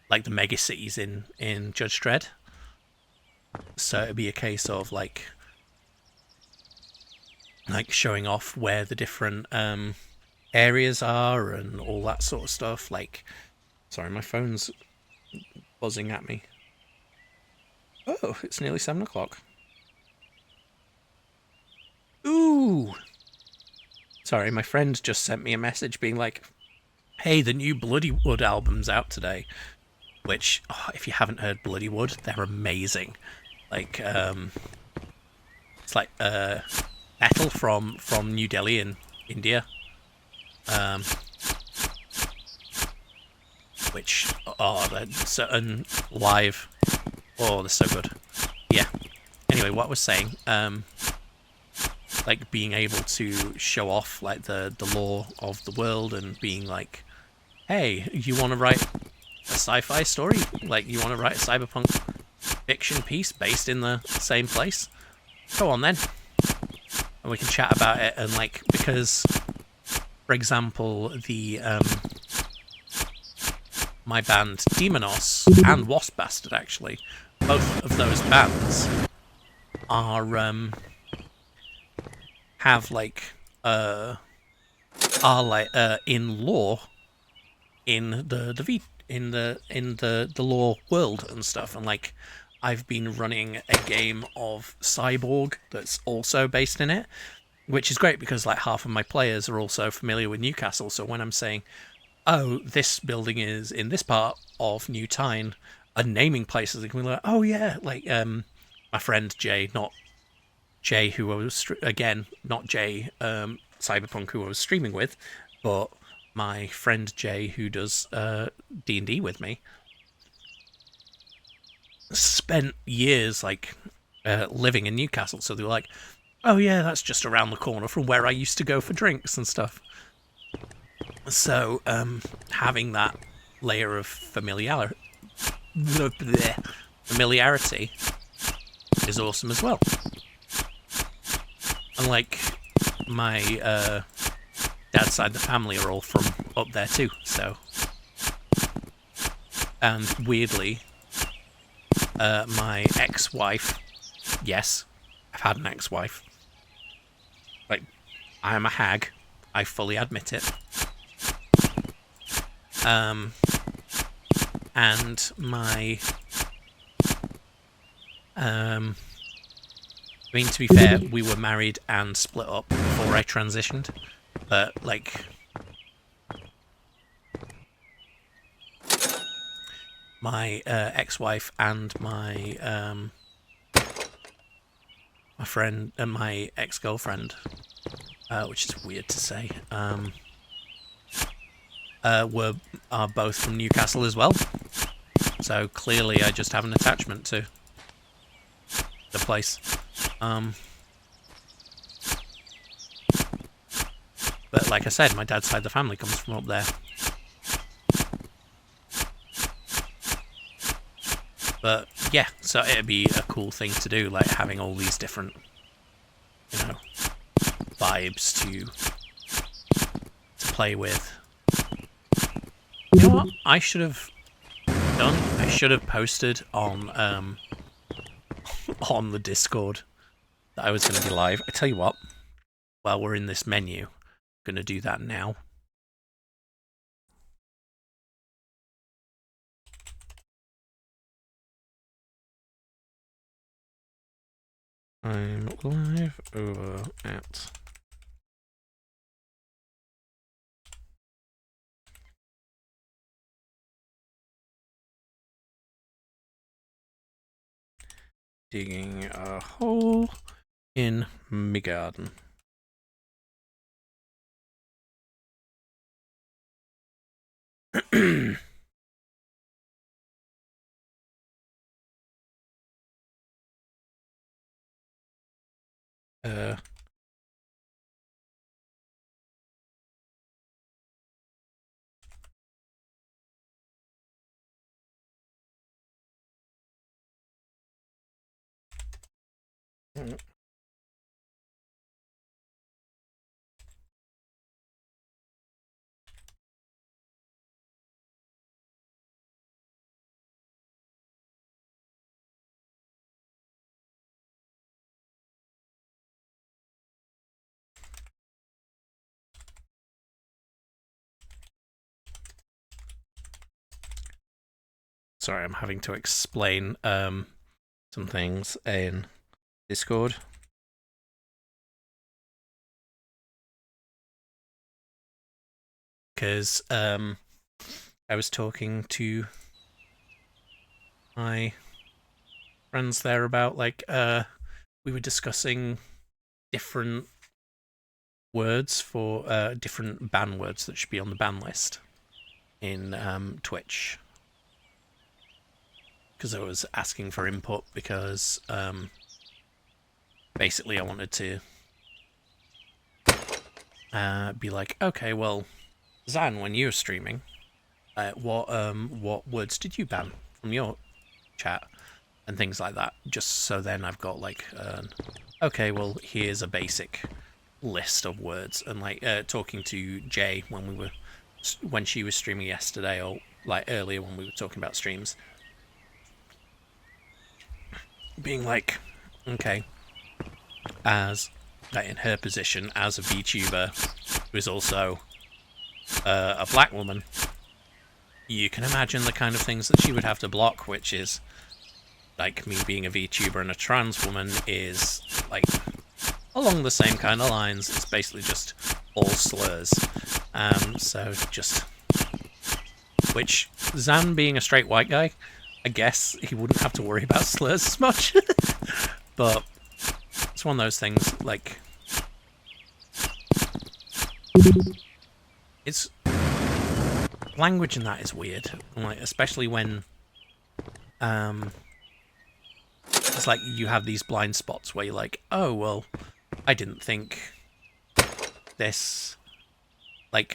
like the mega cities in Judge Dredd. So it'd be a case of like showing off where the different areas are and all that sort of stuff. Like, sorry, my phone's buzzing at me. Oh, it's nearly 7 o'clock. Ooh! Sorry, my friend just sent me a message being like, hey, the new Bloodywood album's out today. Which, if you haven't heard Bloodywood, they're amazing. Like, it's like metal from New Delhi in India. Which, they're certain live. Oh, they're so good. Yeah. Anyway, what I was saying, like being able to show off like the lore of the world and being like, hey, you want to write a sci-fi story? Like, you want to write a cyberpunk fiction piece based in the same place? Go on then. And we can chat about it, and like, because, for example, the my band Demonos and Wasp Bastard, actually, both of those bands are have like are like in lore in the lore world and stuff, and like I've been running a game of Cyborg that's also based in it, which is great because like half of my players are also familiar with Newcastle. So when I'm saying, oh, this building is in this part of New Tyne, and naming places, they can be like, oh yeah, like my friend Jay, not Jay, who I was again, not Jay Cyberpunk, who I was streaming with, but my friend Jay, who does D&D with me, spent years like living in Newcastle, so they were like, oh yeah, that's just around the corner from where I used to go for drinks and stuff. So having that layer of familiarity is awesome as well. And like my dad's side of the family are all from up there too, so, and weirdly my ex-wife, yes, I've had an ex-wife, like, I am a hag, I fully admit it, and my I mean, to be fair, we were married and split up before I transitioned, but like my ex-wife and my my friend and my ex-girlfriend, which is weird to say, are both from Newcastle as well. So clearly, I just have an attachment to the place. But like I said, my dad's side of the family comes from up there. But yeah, so it'd be a cool thing to do, like having all these different, you know, vibes to play with. You know what? I should have done. I should have posted on on the Discord that I was going to be live. I tell you what, while we're in this menu, I'm going to do that now. I'm live over at digging a hole in my garden. uh Sorry, I'm having to explain some things in Discord. Because I was talking to my friends there about, like, we were discussing different words for different ban words that should be on the ban list in Twitch. Because I was asking for input because basically I wanted to be like, okay, well, Zan, when you were streaming, what words did you ban from your chat and things like that? Just so then I've got like, okay, well, here's a basic list of words. And like talking to Jay when she was streaming yesterday, or like earlier when we were talking about streams, being like, okay, as in her position as a VTuber who is also a black woman, you can imagine the kind of things that she would have to block, which is like me being a VTuber and a trans woman is like along the same kind of lines. It's basically just all slurs. So just, which Zan being a straight white guy, I guess he wouldn't have to worry about slurs as much. But it's one of those things, like, it's language in that is weird, like, especially when it's like you have these blind spots where you're like, oh well, I didn't think this, like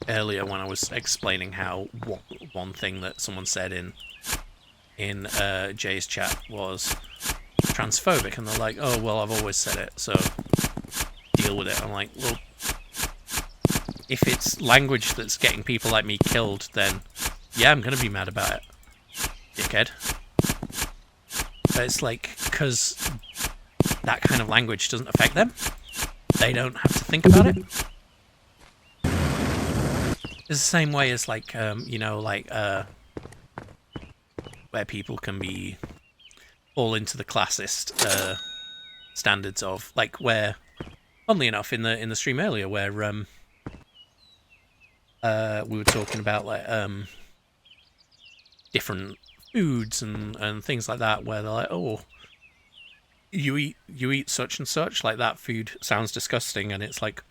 earlier when I was explaining how one thing that someone said in Jay's chat was transphobic, and they're like, oh well, I've always said it, so deal with it. I'm like, well, if it's language that's getting people like me killed, then yeah, I'm gonna be mad about it, dickhead. But it's like, because that kind of language doesn't affect them, they don't have to think about it. It's the same way as like, you know, like where people can be all into the classist standards of, like, where, funnily enough, in the stream earlier, where we were talking about like different foods and things like that, where they're like, oh, you eat such and such, like that food sounds disgusting, and it's like,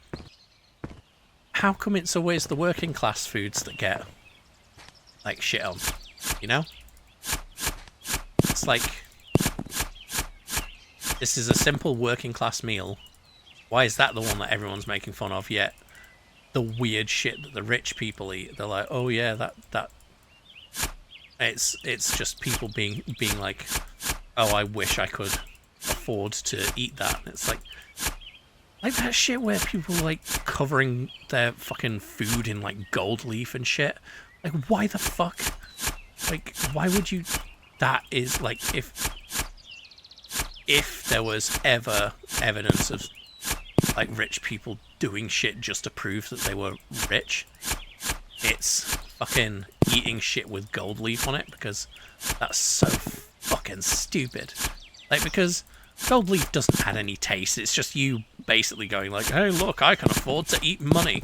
how come it's always the working class foods that get like shit on, you know? It's like, this is a simple working class meal. Why is that the one that everyone's making fun of? Yet the weird shit that the rich people eat, they're like, oh yeah, that It's just people being like, oh, I wish I could afford to eat that. And it's like that shit where people are, like, covering their fucking food in, like, gold leaf and shit. Like, why the fuck? Like, why would you? That is, like, if there was ever evidence of, like, rich people doing shit just to prove that they were rich, it's fucking eating shit with gold leaf on it, because that's so fucking stupid. Like, because gold leaf doesn't add any taste, it's just you basically going like, hey look, I can afford to eat money.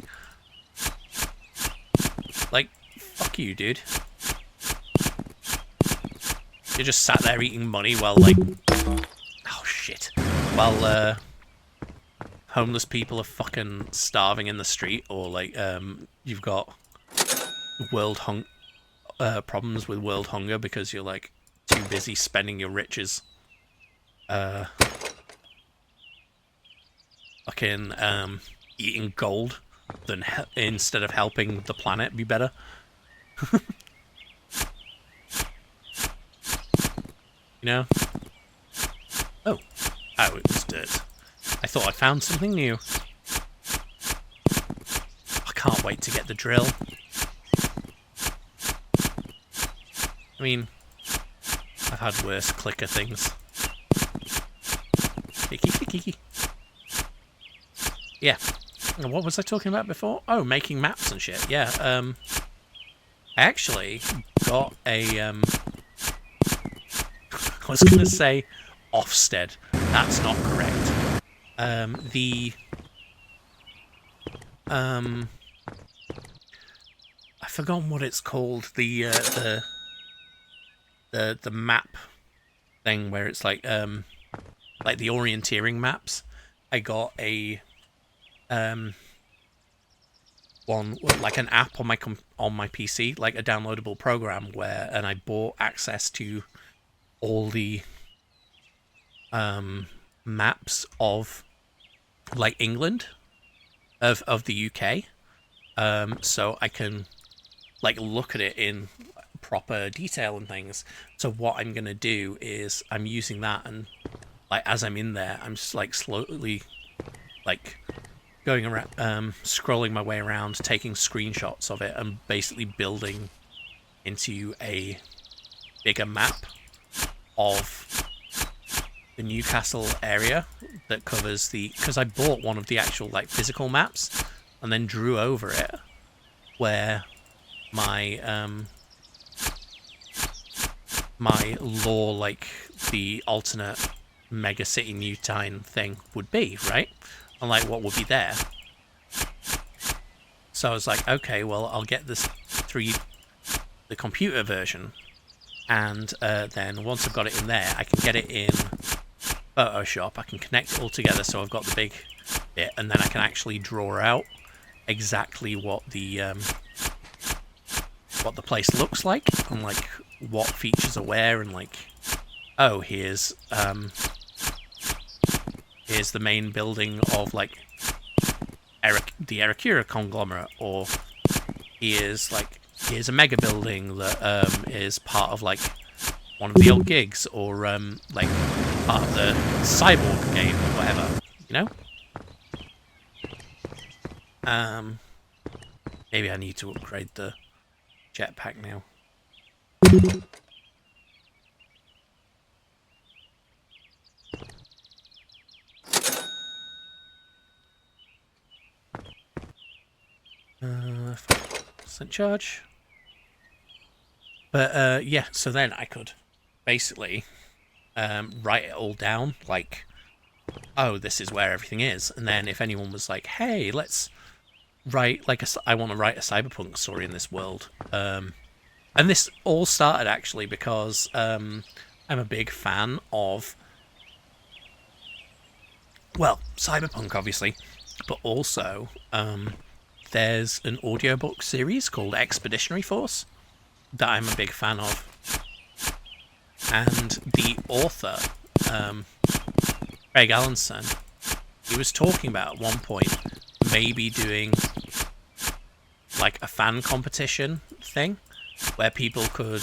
Like, fuck you, dude. You're just sat there eating money while, like, oh shit, while homeless people are fucking starving in the street, or like you've got problems with world hunger because you're, like, too busy spending your riches fucking eating gold than instead of helping the planet be better. You know? Oh, it was dirt. I thought I found something new. I can't wait to get the drill. I mean, I've had worse clicker things. Kiki. Yeah. What was I talking about before? Oh, making maps and shit. Yeah. I actually got a I was gonna say Ofsted. That's not correct. I've forgotten what it's called. The map thing where it's like the orienteering maps. I got a one, like, an app on my PC, like a downloadable program and I bought access to all the maps of, like, England, of the UK, so I can, like, look at it in proper detail and things. So what I'm gonna do is I'm using that, and, like, as I'm in there, I'm just, like, slowly, like, going around, scrolling my way around, taking screenshots of it, and basically building into a bigger map of the Newcastle area that covers because I bought one of the actual, like, physical maps and then drew over it where my my law, like, the alternate mega city new town thing would be, right? And, like, what would be there. So I was like, okay, well, I'll get the computer version, and then once I've got it in there, I can get it in Photoshop. I can connect it all together, so I've got the big bit, and then I can actually draw out exactly what the place looks like, and, like, what features are where, and, like, oh, here's the main building of, like, the Aracura conglomerate, or here's a mega building that is part of, like, one of the old gigs, or like, part of the Cyborg game or whatever, you know? Maybe I need to upgrade the jetpack now. % charge. But yeah, so then I could basically write it all down, like, oh, this is where everything is, and then if anyone was like, hey, let's write, like, I want to write a cyberpunk story in this world, and this all started actually because I'm a big fan of, well, cyberpunk obviously, but also there's an audiobook series called Expeditionary Force that I'm a big fan of. And the author, Craig Allenson, he was talking about at one point maybe doing, like, a fan competition thing where people could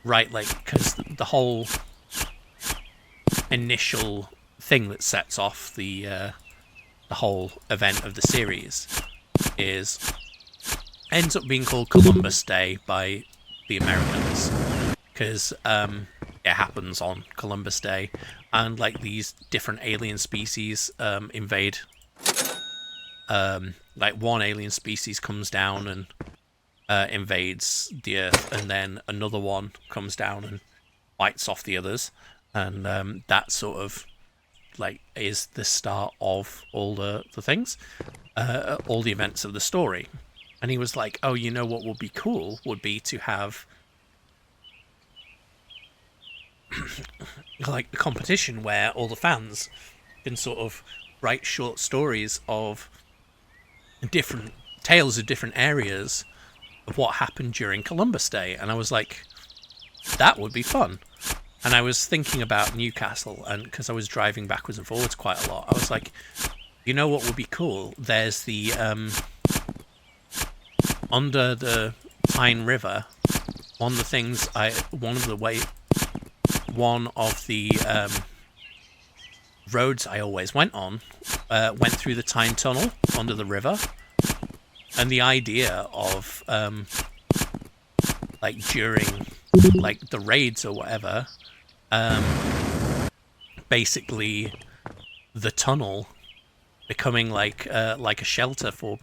right? Like, because the whole initial thing that sets off the whole event of the series ends up being called Columbus Day by the Americans, because it happens on Columbus Day, and like these different alien species invade. Like one alien species comes down and invades the Earth, and then another one comes down and bites off the others, and that sort of like is the start of all the things, all the events of the story. And he was like, "Oh, you know what would be cool would be to have like a competition where all the fans can sort of write short stories of different tales of different areas of what happened during Columbus Day." And I was like, that would be fun. And I was thinking about Newcastle, and because I was driving backwards and forwards quite a lot, I was like, you know what would be cool? There's the under the Tyne River. One of the roads I always went on went through the Tyne Tunnel under the river, and the idea of like during like the raids or whatever, basically the tunnel becoming like a shelter for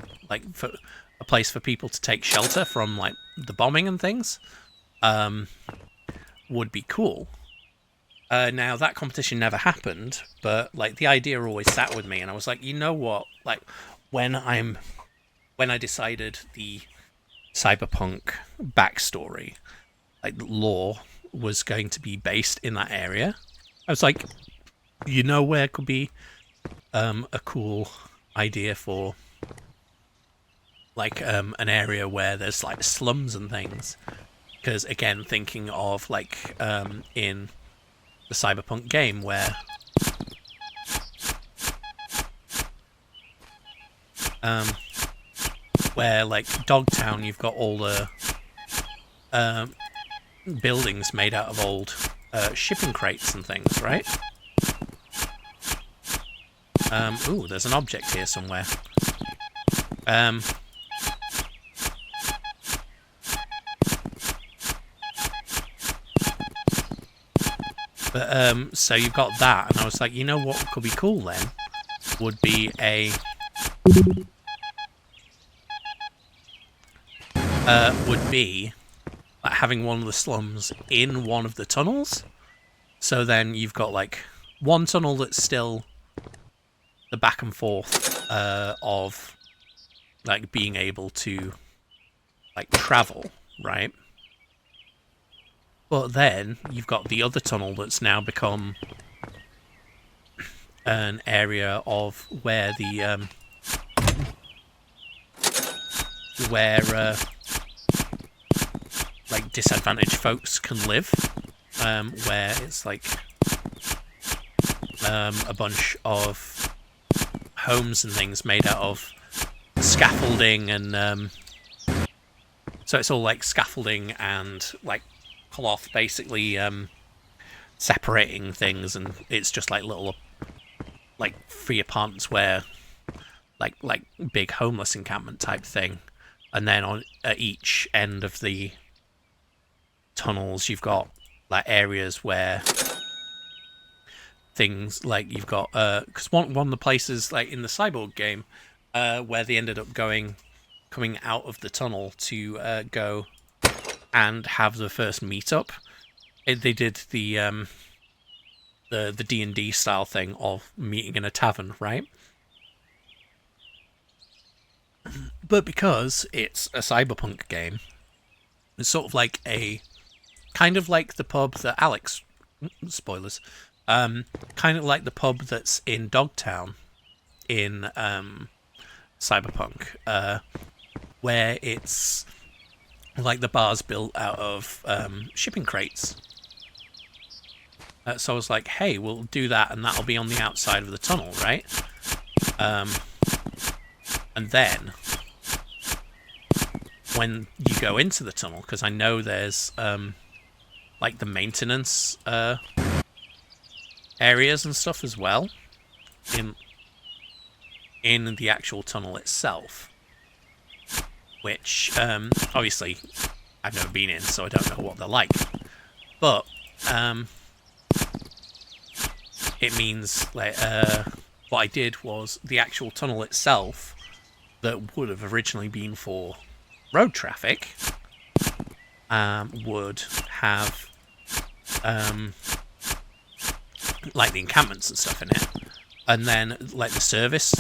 a place for people to take shelter from like the bombing and things, would be cool. Now that competition never happened, but like the idea always sat with me, and I was like, you know what? Like when I decided the cyberpunk backstory, like lore, was going to be based in that area, I was like, you know where could be a cool idea for like an area where there's like slums and things, because again, thinking of like in the cyberpunk game where like Dogtown, you've got all the buildings made out of old shipping crates and things, right? Ooh, there's an object here somewhere. So you've got that, and I was like, you know what could be cool then? Would be like having one of the slums in one of the tunnels. So then you've got like one tunnel that's still the back and forth of like being able to like travel, right? But then you've got the other tunnel that's now become an area of where the like disadvantaged folks can live, where it's like a bunch of homes and things made out of scaffolding, and so it's all like scaffolding and like cloth, basically separating things, and it's just like little like free apartments where like big homeless encampment type thing. And then at each end of the tunnels you've got like areas where things like you've got because one of the places like in the Cyborg game where they ended up coming out of the tunnel to go and have the first meetup, they did the D&D style thing of meeting in a tavern, right? But because it's a cyberpunk game, it's sort of like kind of like the pub that Alex, spoilers, kind of like the pub that's in Dogtown in Cyberpunk, where it's like the bar's built out of shipping crates. So I was like, hey, we'll do that, and that'll be on the outside of the tunnel, right? And then when you go into the tunnel, because I know there's like the maintenance areas and stuff as well in the actual tunnel itself, which obviously I've never been in, so I don't know what they're like. But it means like what I did was the actual tunnel itself that would have originally been for road traffic would have like the encampments and stuff in it, and then like the service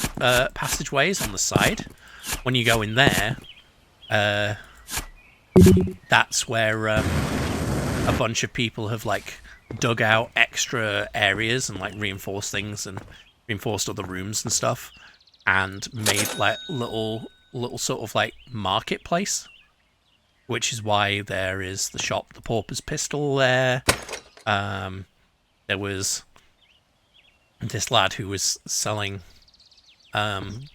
passageways on the side. When you go in there, that's where a bunch of people have like dug out extra areas and like reinforced things and reinforced other rooms and stuff, and made like little sort of like marketplace, which is why there is the shop, the Pauper's Pistol there. There was this lad who was selling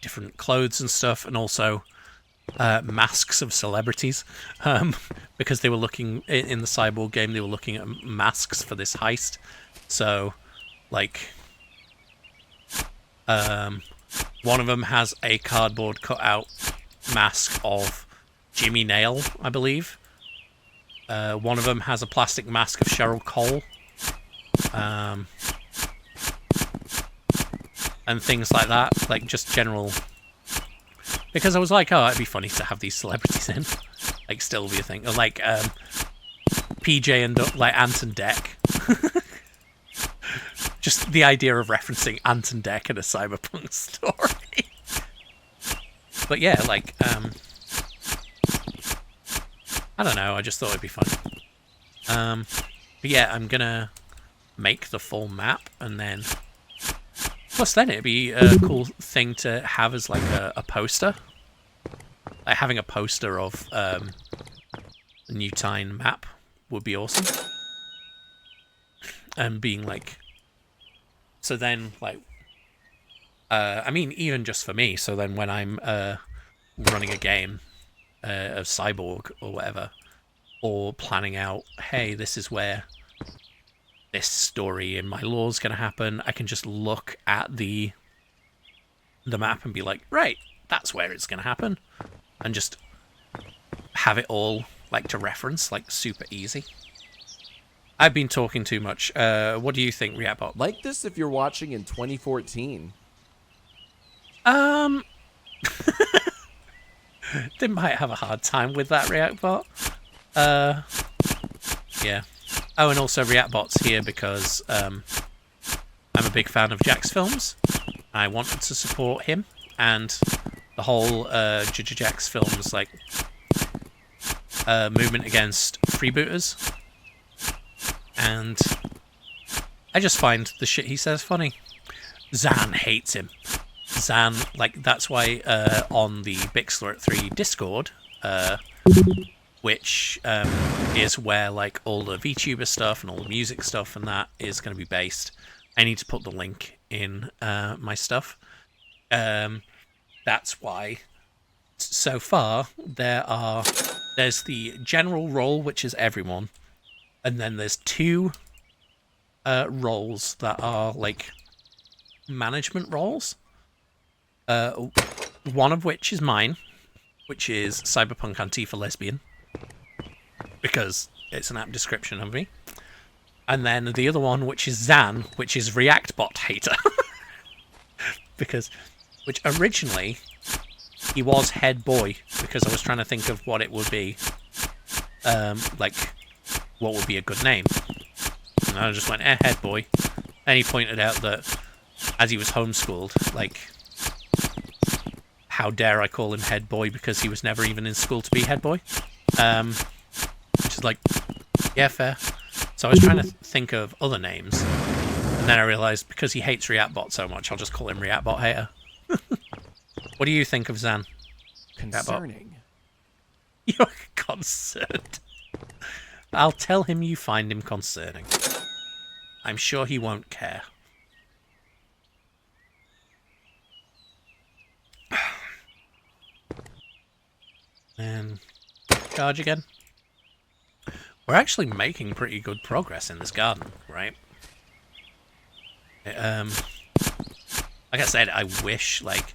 different clothes and stuff, and also masks of celebrities, because they were looking in the Cyborg game. They were looking at masks for this heist. So, like, one of them has a cardboard cutout mask of Jimmy Nail, I believe. One of them has a plastic mask of Cheryl Cole. And things like that, like just general. Because I was like, oh, it'd be funny to have these celebrities in, like still be a thing, or like PJ and like Ant and Dec. Just the idea of referencing Ant and Dec in a cyberpunk story. But yeah, like I don't know. I just thought it'd be fun. But yeah, I'm gonna make the full map, and then plus then it'd be a cool thing to have as like a poster. Like having a poster of the New Tyne map would be awesome. And being like, so then like, I mean, even just for me. So then when I'm running a game of Cyborg or whatever, or planning out, hey, this is where this story in my lore is going to happen, I can just look at the map and be like, right, that's where it's going to happen, and just have it all like to reference, like super easy. I've been talking too much. What do you think, Reactbot? Like this if you're watching in 2014. They might have a hard time with that, Reactbot. Yeah. Oh, and also Reactbot's here because I'm a big fan of Jack's films. I wanted to support him and the whole Jack's films, like movement against freebooters. And I just find the shit he says funny. Zan hates him. Zan, like, that's why on the Bixler at 3 Discord, which is where like all the VTuber stuff and all the music stuff and that is going to be based. I need to put the link in my stuff. That's why so far there's the general role, which is everyone, and then there's 2 roles that are like management roles. One of which is mine, which is Cyberpunk Antifa Lesbian, because it's an apt description of me. And then the other one, which is Zan, which is Reactbot Hater. Which originally, he was head boy, because I was trying to think of what it would be, like, what would be a good name. And I just went, head boy. And he pointed out that, as he was homeschooled, like, how dare I call him head boy because he was never even in school to be head boy. Which is like, yeah, fair. So I was trying to think of other names, and then I realised because he hates Reactbot so much, I'll just call him Reactbot Hater. What do you think of Zan? Concerning. You're concerned. I'll tell him you find him concerning. I'm sure he won't care. And charge again. we're actually making pretty good progress in this garden, right? Like I said, I wish like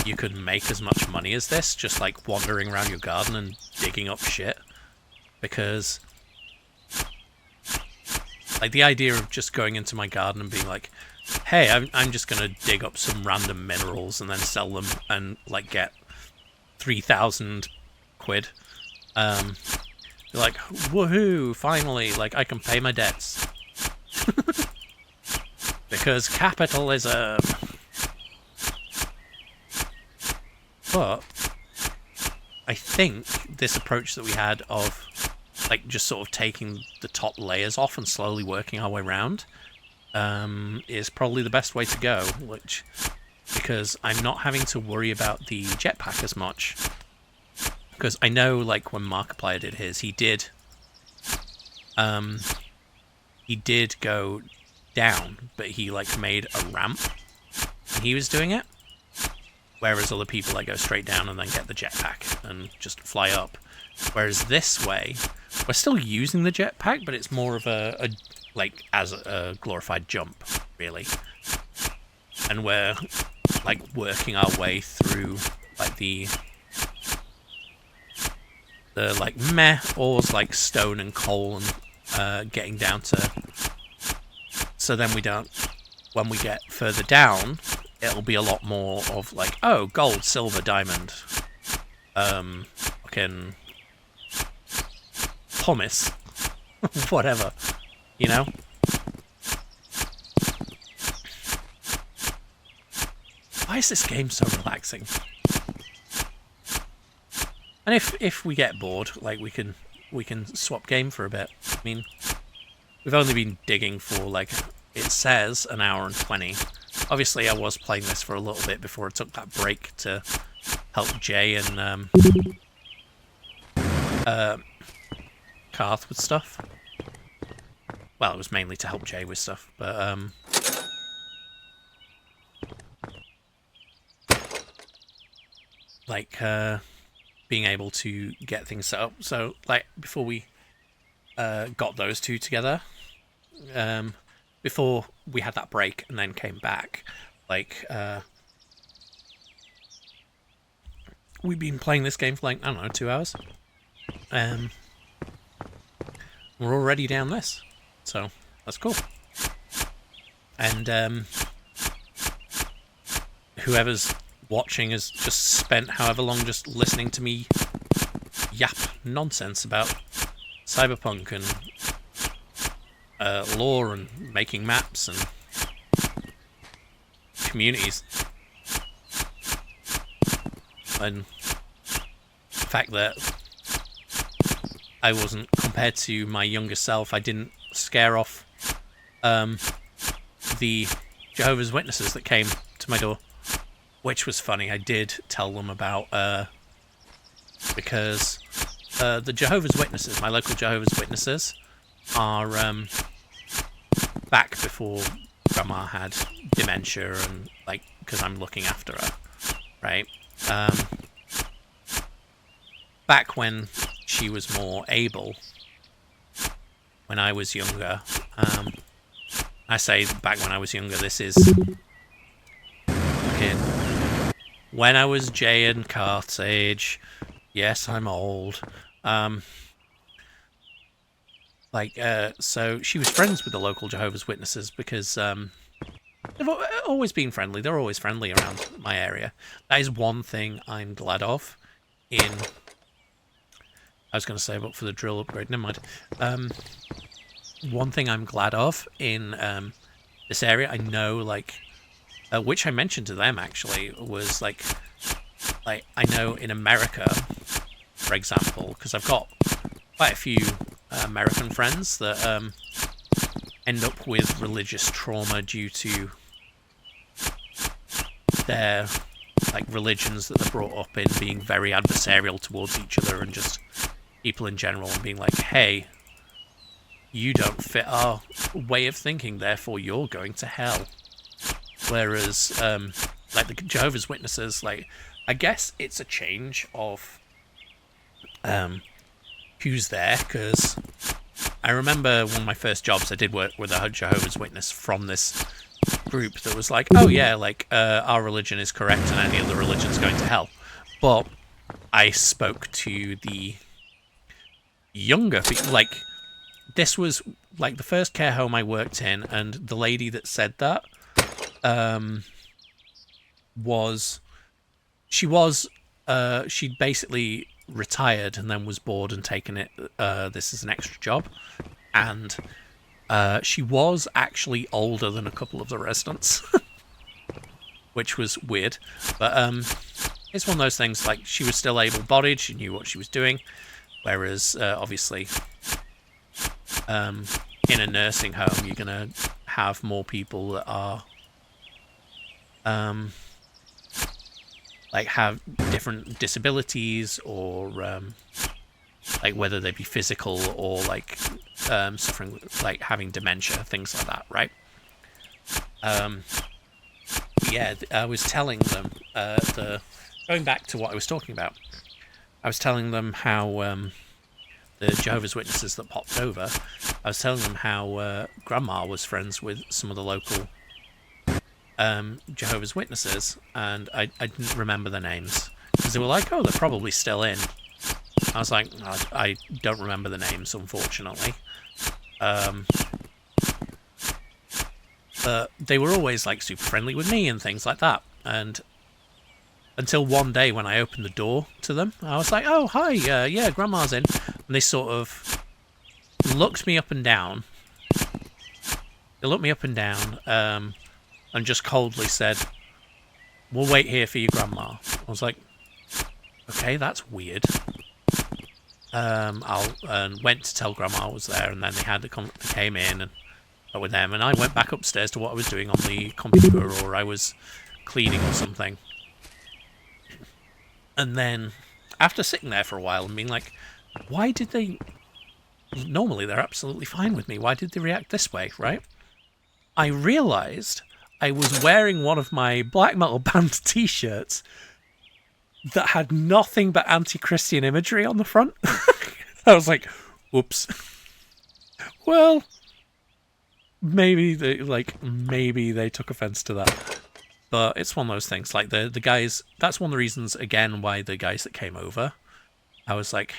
you could make as much money as this just like wandering around your garden and digging up shit, because like the idea of just going into my garden and being like, hey, I'm just gonna dig up some random minerals and then sell them and like get 3,000 quid. You're like, woohoo, finally, like I can pay my debts. Because capitalism. But I think this approach that we had of like just sort of taking the top layers off and slowly working our way around is probably the best way to go, because I'm not having to worry about the jetpack as much. Because I know, like, when Markiplier did his, he did go down, but he, like, made a ramp when he was doing it. Whereas other people, like, go straight down and then get the jetpack and just fly up. Whereas this way, we're still using the jetpack, but it's more of a as a glorified jump, really. And we're, like, working our way through, like, the like meh ores like stone and coal and getting down to, so then we don't, when we get further down it'll be a lot more of like, oh, gold, silver, diamond, fucking pumice, whatever, you know. Why is this game so relaxing? And if we get bored, like we can swap game for a bit. I mean, we've only been digging for like, it says an hour and 20. Obviously, I was playing this for a little bit before I took that break to help Jay and Karth with stuff. Well, it was mainly to help Jay with stuff, but like being able to get things set up. So, like, before we got those two together, before we had that break and then came back, like, we've been playing this game for, like, I don't know, 2 hours. We're already down this, so that's cool. And whoever's watching has just spent however long just listening to me yap nonsense about cyberpunk and lore and making maps and communities, and the fact that I wasn't, compared to my younger self, I didn't scare off the Jehovah's Witnesses that came to my door. Which was funny. I did tell them about, because the Jehovah's Witnesses, my local Jehovah's Witnesses, are back before Grandma had dementia and, like, because I'm looking after her, right? Back when she was more able, when I was younger, I say back when I was younger, this is fucking when I was Jay and Karth's age. Yes, I'm old. So she was friends with the local Jehovah's Witnesses because they've always been friendly. They're always friendly around my area. That is one thing I'm glad of in... I was going to say, but for the drill upgrade, never mind. One thing I'm glad of in this area, I know, like... which I mentioned to them, actually, was, like I know in America, for example, because I've got quite a few American friends that end up with religious trauma due to their, like, religions that they're brought up in being very adversarial towards each other and just people in general, and being like, hey, you don't fit our way of thinking, therefore you're going to hell. Whereas, like, the Jehovah's Witnesses, like, I guess it's a change of who's there, because I remember one of my first jobs, I did work with a Jehovah's Witness from this group that was like, oh yeah, like our religion is correct and any other religion's going to hell. But I spoke to the younger people, like this was like the first care home I worked in, and the lady that said that she'd basically retired and then was bored and taken it this is an extra job, and she was actually older than a couple of the residents, which was weird. But it's one of those things, like she was still able-bodied, she knew what she was doing, whereas obviously in a nursing home you're gonna have more people that are like have different disabilities, or like whether they be physical or like suffering, like having dementia, things like that, right? Yeah, I was telling them going back to what I was talking about, I was telling them how the Jehovah's Witnesses that popped over, I was telling them how Grandma was friends with some of the local Jehovah's Witnesses, and I didn't remember their names because they were like, oh, they're probably still in. I was like, I don't remember the names, unfortunately. But they were always like super friendly with me and things like that. And until one day when I opened the door to them, I was like, oh, hi, yeah, Grandma's in. And they sort of looked me up and down. They looked me up and down and just coldly said, we'll wait here for your Grandma. I was like, okay, that's weird. I went to tell Grandma I was there, and then they came in and got with them, and I went back upstairs to what I was doing on the computer, or I was cleaning or something. And then, after sitting there for a while and being like, why did they... Normally they're absolutely fine with me. Why did they react this way, right? I realised I was wearing one of my black metal band t-shirts that had nothing but anti-Christian imagery on the front. I was like, whoops. Well, maybe they took offense to that. But it's one of those things. Like the guys, that's one of the reasons again why the guys that came over, I was like,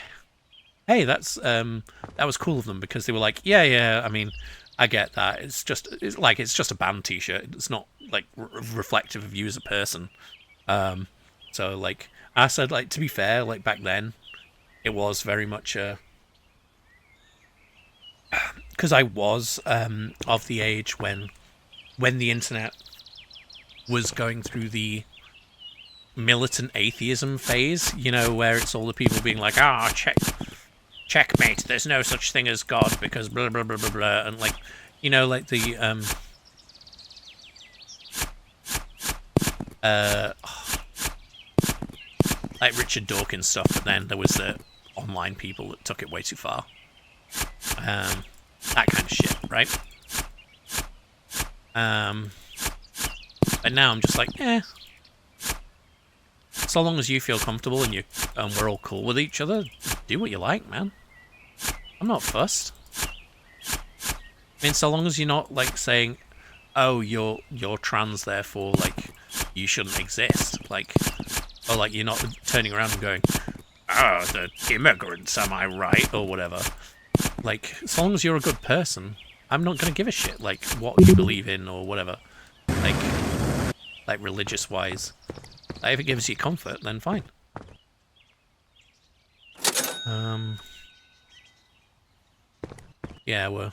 hey, that was cool of them, because they were like, yeah, I mean, I get that. It's just a band t-shirt. It's not like reflective of you as a person. So like I said, like, to be fair, like back then, it was very much because I was of the age when the internet was going through the militant atheism phase, you know, where it's all the people being like, checkmate, there's no such thing as God because blah blah blah blah blah, and like, you know, like the like Richard Dawkins stuff, but then there was the online people that took it way too far. That kind of shit, right? But now I'm just like, so long as you feel comfortable and we're all cool with each other, do what you like, man. I'm not fussed. I mean, so long as you're not like saying, oh, you're trans, therefore like you shouldn't exist, like, or like you're not turning around and going, oh, the immigrants, am I right, or whatever. Like, as long as you're a good person, I'm not gonna give a shit like what you believe in or whatever, like religious wise. Like, if it gives you comfort, then fine. Yeah, we're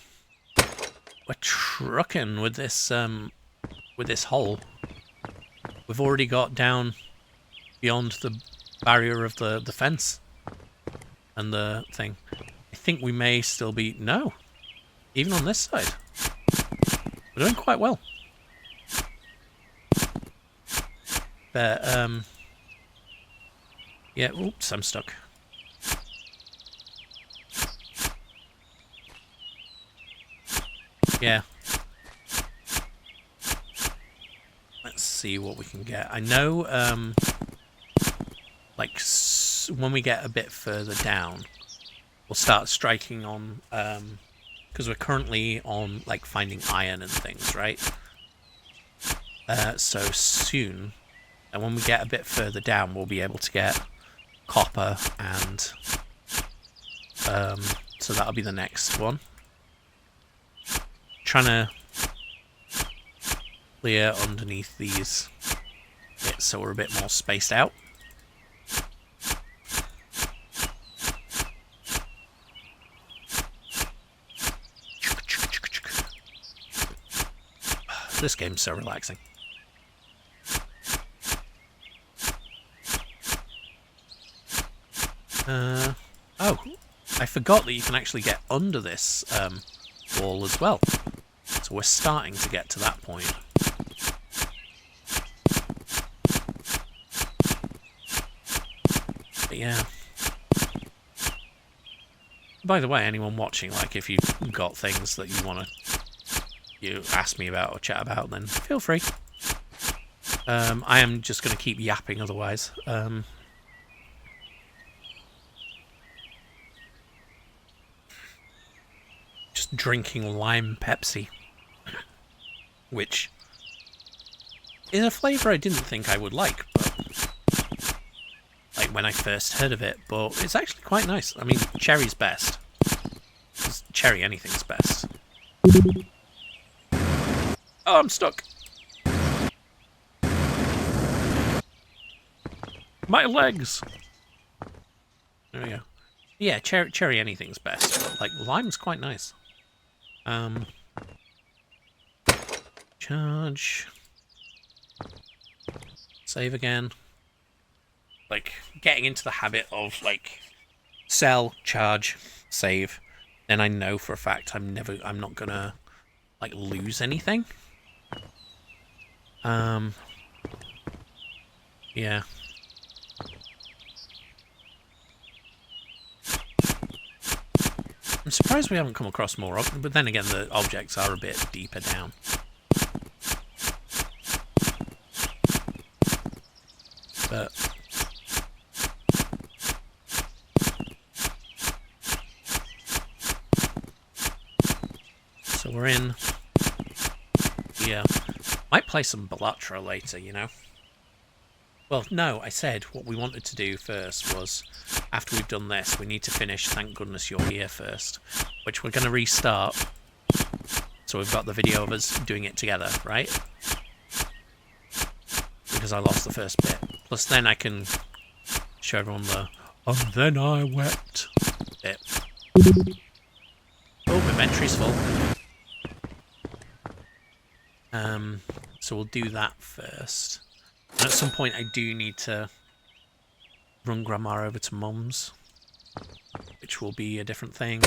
trucking with this hole. We've already got down beyond the barrier of the fence and the thing. I think we may still be... No! Even on this side. We're doing quite well. But, yeah, oops, I'm stuck. Yeah. Let's see what we can get. I know, like, when we get a bit further down, we'll start striking on, because we're currently on like finding iron and things, right? So soon, and when we get a bit further down, we'll be able to get copper, and so that'll be the next one. Trying to clear underneath these bits so we're a bit more spaced out. This game's so relaxing. Oh, I forgot that you can actually get under this wall as well. So we're starting to get to that point. But yeah. By the way, anyone watching, like if you've got things that you ask me about or chat about, then feel free. I am just going to keep yapping otherwise. Just drinking lime Pepsi, which is a flavour I didn't think I would like, but like when I first heard of it, but it's actually quite nice. I mean, cherry's best. Cherry anything's best. Oh, I'm stuck. My legs. There we go. Yeah, cherry anything's best, but like lime's quite nice. Charge. Save again. Like getting into the habit of like sell, charge, save. Then I know for a fact I'm not gonna like lose anything. Yeah. I'm surprised we haven't come across more of them, but then again the objects are a bit deeper down. But so we're in. Yeah. Might play some Bellatra later, you know? Well, no, I said what we wanted to do first was, after we've done this, we need to finish Thank Goodness You're Here first, which we're going to restart. So we've got the video of us doing it together, right? Because I lost the first bit. Plus then I can show everyone the, and then I wept bit. Oh, my inventory's full. So we'll do that first. And at some point I do need to run Grandma over to Mum's, which will be a different thing.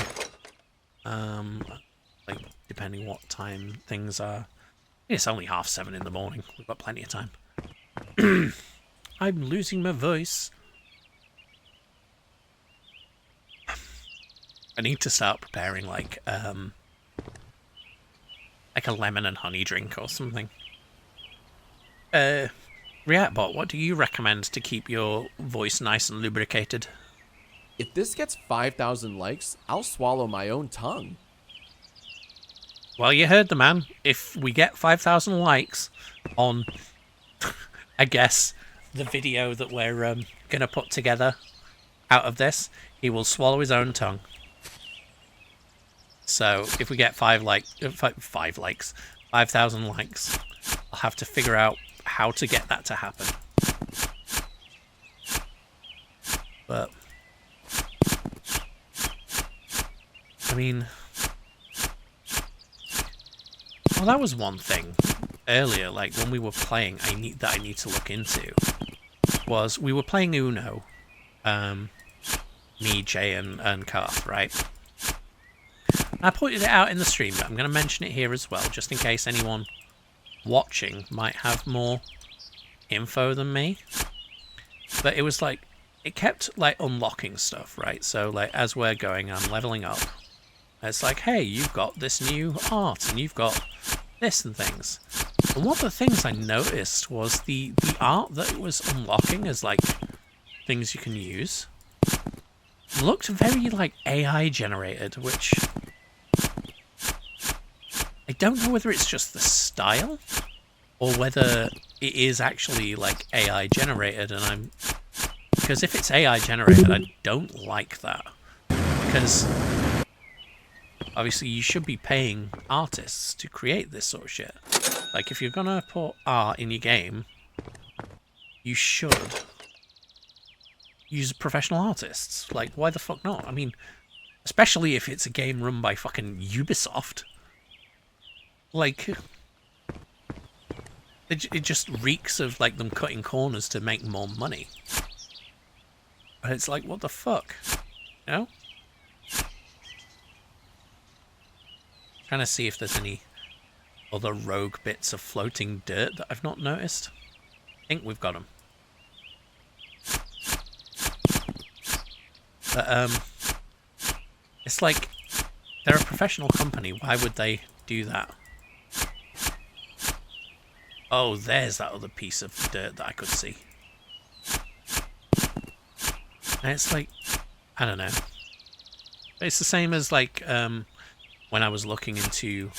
Like depending what time things are. It's only 7:30 in the morning. We've got plenty of time. I'm losing my voice. I need to start preparing like a lemon and honey drink or something. Reactbot, what do you recommend to keep your voice nice and lubricated? If this gets 5,000 likes, I'll swallow my own tongue. Well, you heard the man. If we get 5,000 likes on, I guess, the video that we're going to put together out of this, he will swallow his own tongue. So, if we get 5,000 likes, I'll have to figure out how to get that to happen. But I mean, well, that was one thing earlier, like when we were playing, I need to look into, was we were playing Uno, me, Jay, and Karth, right? I pointed it out in the stream, but I'm going to mention it here as well, just in case anyone watching might have more info than me. But it was like, it kept like unlocking stuff, right? So like as we're going, I'm leveling up. It's like, hey, you've got this new art and you've got this and things. And one of the things I noticed was the art that it was unlocking as like things you can use looked very like AI generated, which I don't know whether it's just the style or whether it is actually like AI generated, and because if it's AI generated, I don't like that, because obviously you should be paying artists to create this sort of shit. Like, if you're gonna put art in your game, you should use professional artists. Like, why the fuck not? I mean, especially if it's a game run by fucking Ubisoft. Like, it just reeks of, like, them cutting corners to make more money. And it's like, what the fuck? You know? Trying to see if there's any other rogue bits of floating dirt that I've not noticed. I think we've got them. But, it's like, they're a professional company. Why would they do that? Oh, there's that other piece of dirt that I could see. And it's like, I don't know. It's the same as, like, when I was looking into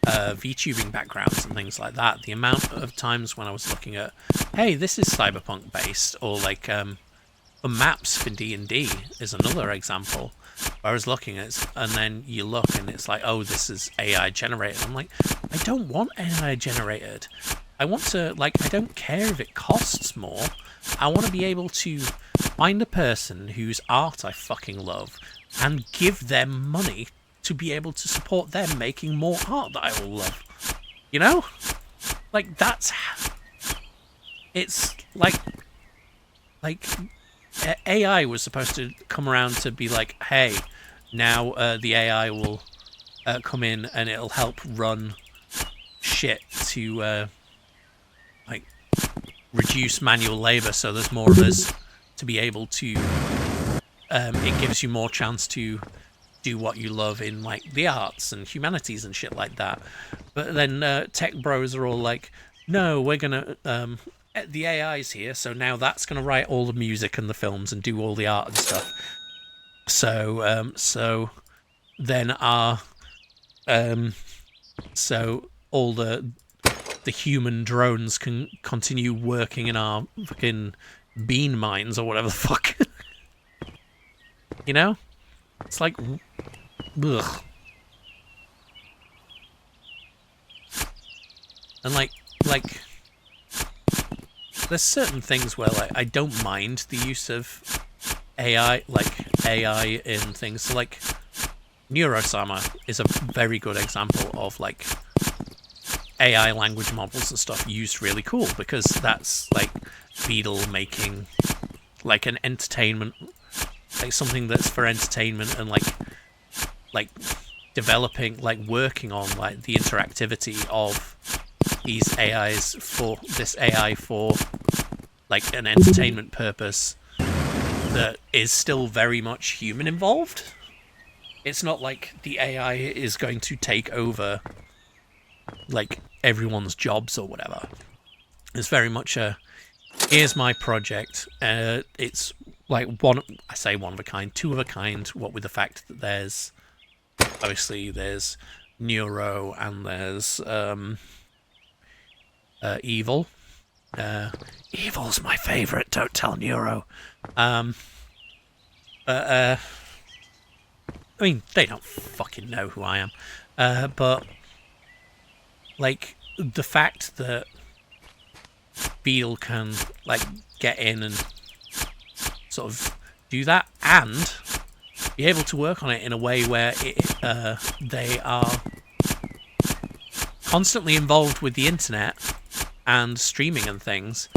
VTubing backgrounds and things like that. The amount of times when I was looking at, hey, this is cyberpunk based, or like the maps for D&D is another example. Where I was looking at, and then you look and it's like, oh, this is AI generated. I'm like, I don't want AI generated. I want to, like, I don't care if it costs more. I want to be able to find a person whose art I fucking love and give them money to be able to support them making more art that I will love. You know? Like, that's... It's like AI was supposed to come around to be like, hey, now the AI will come in and it'll help run shit to like reduce manual labor, so there's more of us to be able to it gives you more chance to do what you love in, like, the arts and humanities and shit like that. But then tech bros are all like, no, we're gonna the AI's here, so now that's gonna write all the music and the films and do all the art and stuff. So then our so all the human drones can continue working in our fucking bean mines or whatever the fuck. You know? It's like, ugh. And like there's certain things where, like, I don't mind the use of AI, like AI in things. So, like, Neurosama is a very good example of, like, AI language models and stuff used really cool, because that's, like, Beetle making, like, an entertainment, like, something that's for entertainment, and, like developing, like, working on, like, the interactivity of these AIs for this AI for, like, an entertainment purpose that is still very much human involved. It's not like the AI is going to take over, like, everyone's jobs or whatever. It's very much a, here's my project. It's like one of a kind, two of a kind, what with the fact that there's obviously there's Neuro and there's Evil. Evil's my favourite, don't tell Neuro. I mean, they don't fucking know who I am. But, like, the fact that Beetle can, like, get in and sort of do that and be able to work on it in a way where they are constantly involved with the internet and streaming and things,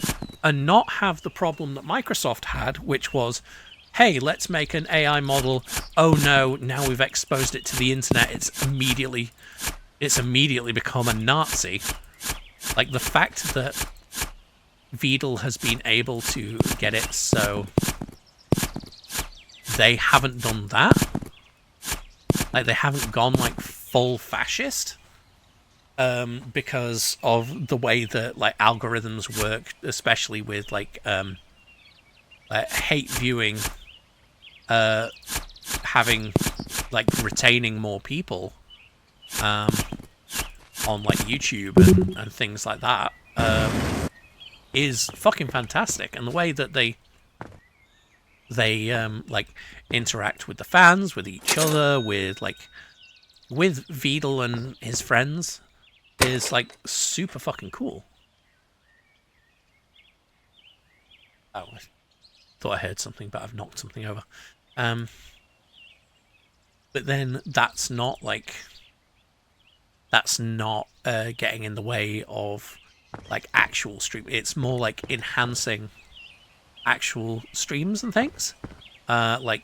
and not have the problem that Microsoft had, which was, hey, let's make an AI model. Oh no, now we've exposed it to the internet. It's immediately become a Nazi. Like, the fact that Vedal has been able to get it so they haven't done that. Like, they haven't gone, like, full fascist. Because of the way that, like, algorithms work, especially with, like, hate viewing, having, like, retaining more people on like YouTube and things like that is fucking fantastic, and the way that they like interact with the fans, with each other, with Vedal and his friends is like super fucking cool. Oh, I thought I heard something, but I've knocked something over. But then that's not getting in the way of like actual stream. It's more like enhancing actual streams and things. You've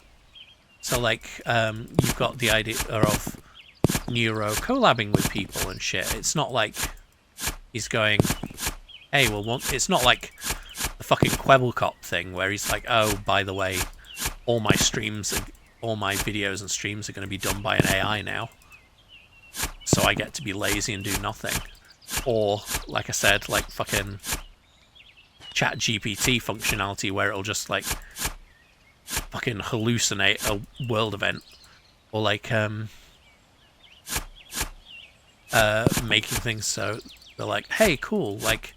got the idea of Neuro collabing with people and shit. It's not like he's going, hey, well, it's not like the fucking Quebblecop thing where he's like, oh, by the way, all my videos and streams are going to be done by an AI now, so I get to be lazy and do nothing. Or, like I said, like fucking Chat GPT functionality where it'll just like fucking hallucinate a world event, or like making things so they're like, hey, cool, like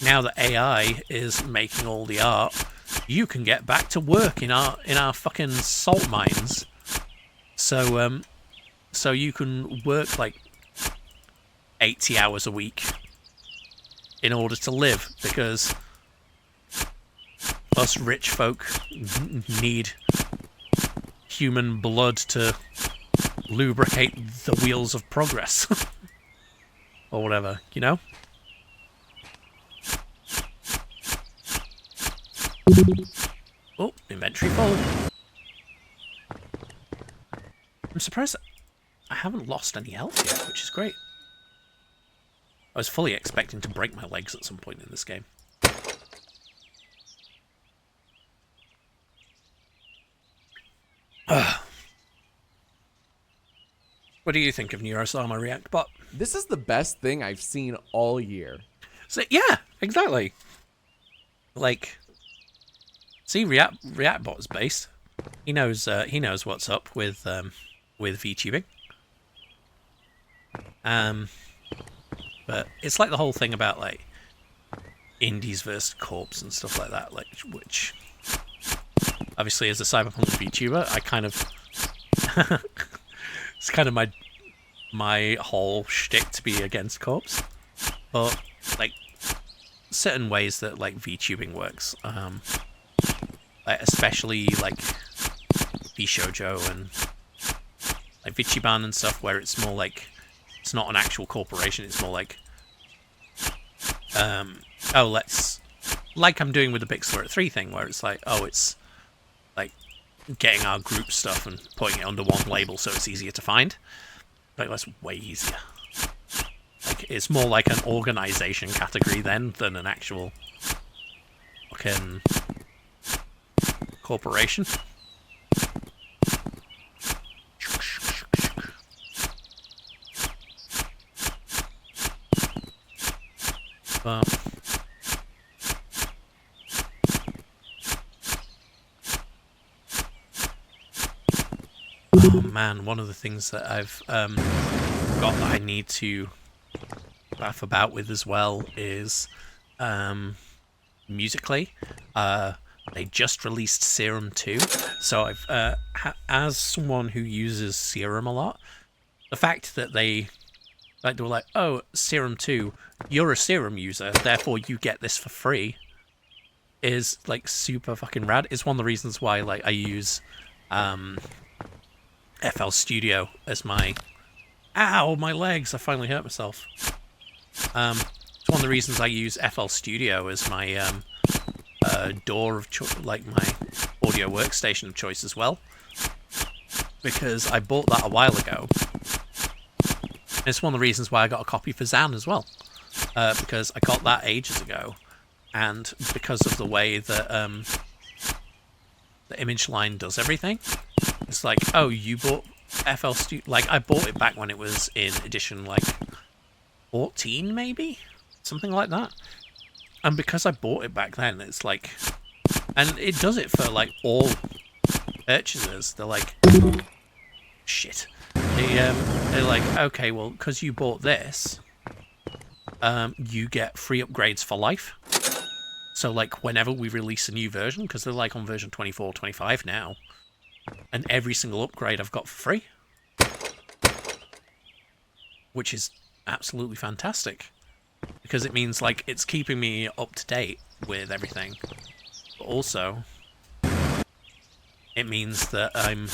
now that AI is making all the art, you can get back to work in our fucking salt mines. So you can work like 80 hours a week in order to live, because us rich folk need human blood to lubricate the wheels of progress. Or whatever, you know? Oh, inventory full. I'm surprised I haven't lost any health yet, which is great. I was fully expecting to break my legs at some point in this game. What do you think of Neurosama React Bot? This is the best thing I've seen all year. So, yeah, exactly. Like, see, React Bot is based. He knows what's up with VTubing. But it's like the whole thing about like indies versus corps and stuff like that. Like, which obviously as a cyberpunk VTuber, I kind of it's kind of my whole shtick to be against corps. But like certain ways that like VTubing works, like especially like VShojo and like Vichiban and stuff, where it's more like it's not an actual corporation, it's more like oh, let's, like I'm doing with the Pixel Art 3 thing, where it's like, oh, it's like getting our group stuff and putting it under one label so it's easier to find. Like, that's way easier. Like, it's more like an organization category then than an actual fucking corporation. But oh man, one of the things that I've got that I need to laugh about with as well is musically. They just released Serum 2, so I've as someone who uses Serum a lot, the fact that they were like, oh, Serum 2, you're a Serum user, therefore you get this for free, is like super fucking rad. It's one of the reasons why like I use FL Studio as my... Ow, my legs! I finally hurt myself. It's one of the reasons I use FL Studio as my door of like my audio workstation of choice as well, because I bought that a while ago. And it's one of the reasons why I got a copy for Zan as well, because I got that ages ago, and because of the way that the image line does everything. It's like, oh, you bought FL Studio... Like, I bought it back when it was in edition, like, 14, maybe? Something like that. And because I bought it back then, it's like... And it does it for, like, all purchasers. They're like... Shit. they're like, okay, well, because you bought this, you get free upgrades for life. So, like, whenever we release a new version, because they're, like, on version 24, 25 now, and every single upgrade I've got for free. Which is absolutely fantastic. Because it means, like, it's keeping me up to date with everything. But also, it means that I'm,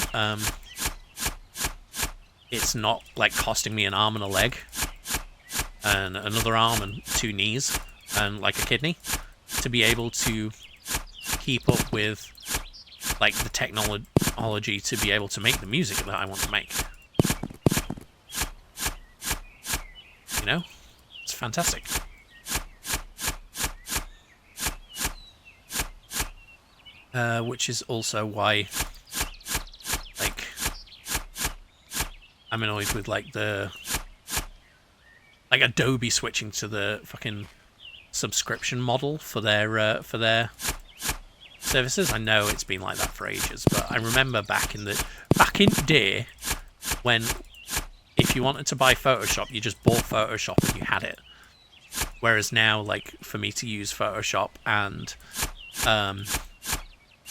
it's not, like, costing me an arm and a leg, and another arm and 2 knees, and, like, a kidney, to be able to keep up with, like, the technology to be able to make the music that I want to make. You know? It's fantastic. Which is also why, like, I'm annoyed with, like, like, Adobe switching to the fucking subscription model for their services. I know it's been like that for ages, but I remember back in the day when if you wanted to buy Photoshop, you just bought Photoshop and you had it. Whereas now, like, for me to use Photoshop and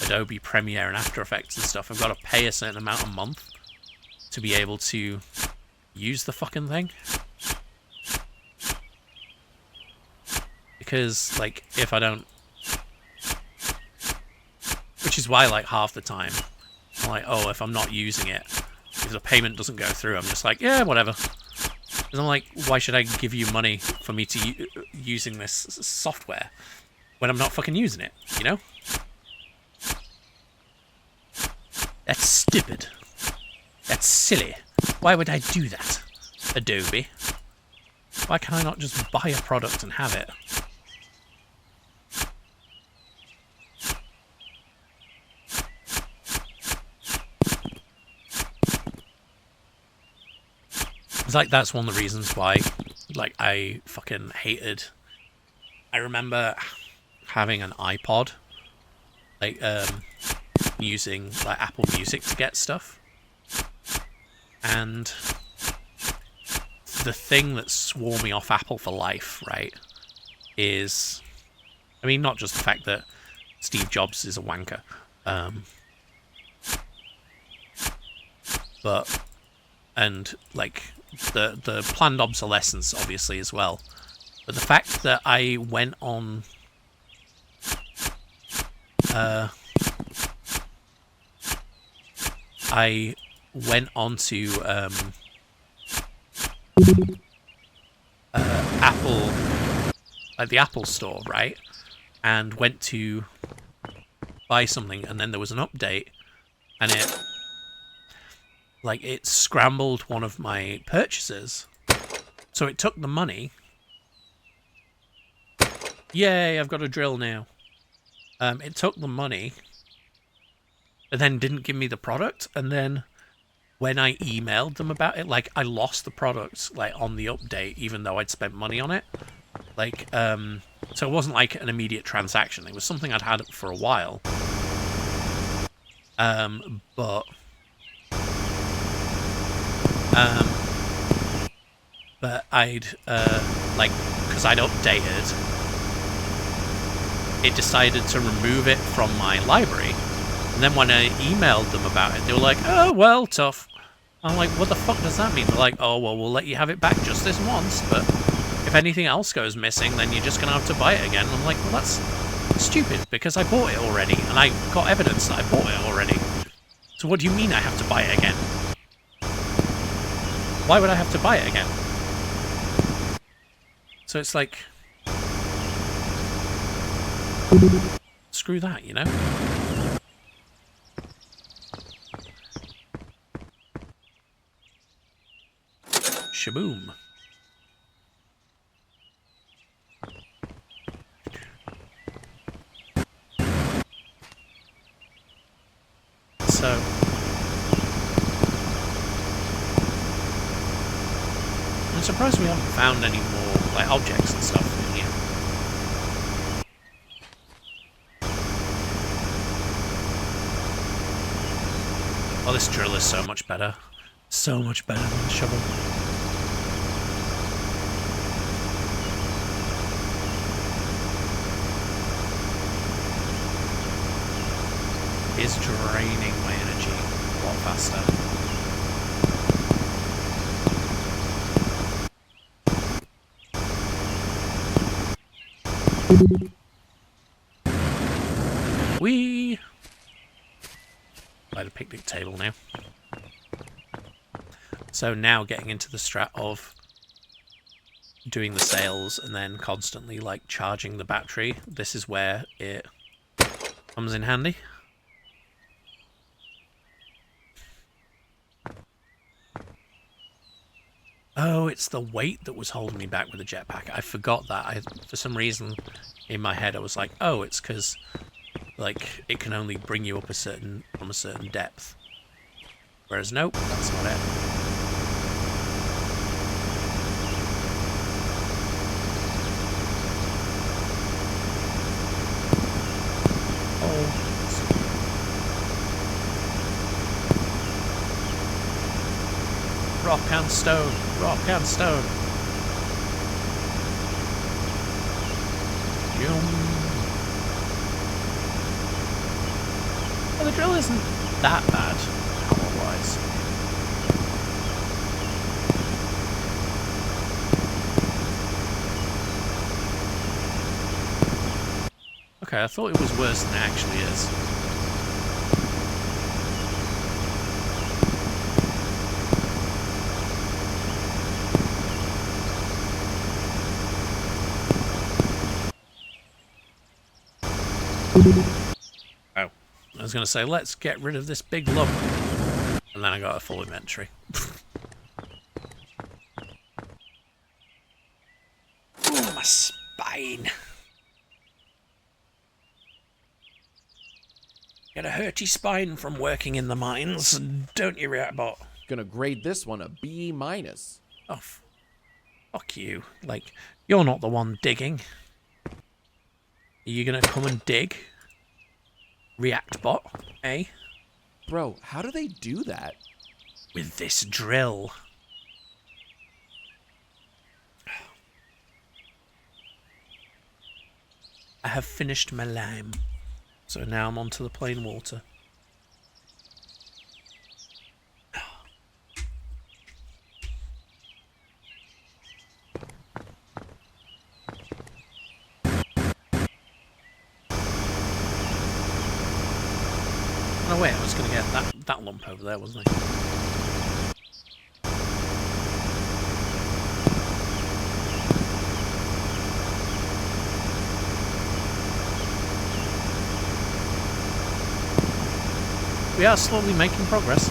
Adobe Premiere and After Effects and stuff, I've got to pay a certain amount a month to be able to use the fucking thing. Because, like, if I don't... Which is why, like, half the time, I'm like, oh, if I'm not using it, if the payment doesn't go through, I'm just like, yeah, whatever. Because I'm like, why should I give you money for me to using this software when I'm not fucking using it, you know? That's stupid. That's silly. Why would I do that, Adobe? Why can I not just buy a product and have it? It's like, that's one of the reasons why, like, I fucking hated... I remember having an iPod, like, using, like, Apple Music to get stuff. And the thing that swore me off Apple for life, right, is... I mean, not just the fact that Steve Jobs is a wanker, but... And, like, the planned obsolescence, obviously, as well. But the fact that I went on... I went onto Apple, like the Apple store, right? And went to buy something, and then there was an update, and it... like, it scrambled one of my purchases. So it took the money. Yay, I've got a drill now. It took the money, and then didn't give me the product. And then when I emailed them about it, like, I lost the product, like, on the update, even though I'd spent money on it. Like, so it wasn't like an immediate transaction. It was something I'd had for a while. But I'd, like, because I'd updated, it decided to remove it from my library. And then when I emailed them about it, they were like, oh, well, tough. I'm like, what the fuck does that mean? They're like, oh, well, we'll let you have it back just this once, but if anything else goes missing, then you're just going to have to buy it again. I'm like, well, that's stupid, because I bought it already, and I got evidence that I bought it already. So what do you mean I have to buy it again? Why would I have to buy it again? So it's like... screw that, you know? Shaboom. So... I'm surprised we haven't found any more, like, objects and stuff in here. Oh, this drill is so much better. So much better than the shovel. Is draining my energy a lot faster. Whee! By the picnic table now. So now getting into the strat of doing the sales and then constantly like charging the battery. This is where it comes in handy. Oh, it's the weight that was holding me back with the jetpack. I forgot that. For some reason in my head I was like, oh, it's because like it can only bring you up from a certain depth. Whereas nope, that's not it. Oh. Rock and stone, rock and stone. Yum. Well, the drill isn't that bad, power-wise. Okay, I thought it was worse than it actually is. Oh, I was going to say, let's get rid of this big lump. And then I got a full inventory. Ooh, my spine. Get a hurty spine from working in the mines, don't you, Reactbot? Gonna grade this one a B minus. Oh, fuck you. Like, you're not the one digging. Are you gonna come and dig? Reactbot, eh? Bro, how do they do that? With this drill. I have finished my lime. So now I'm onto the plain water. Oh wait, I was going to get that lump over there, wasn't I? We are slowly making progress.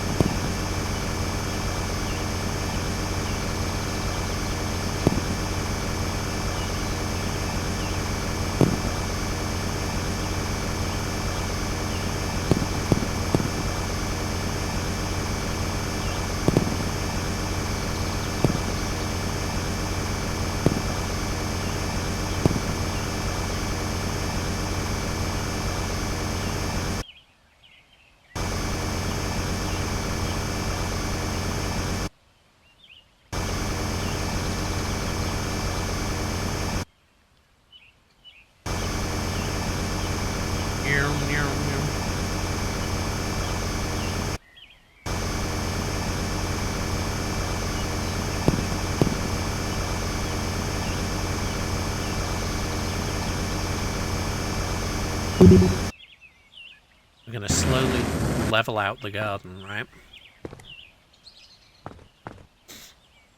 We're going to slowly level out the garden, right?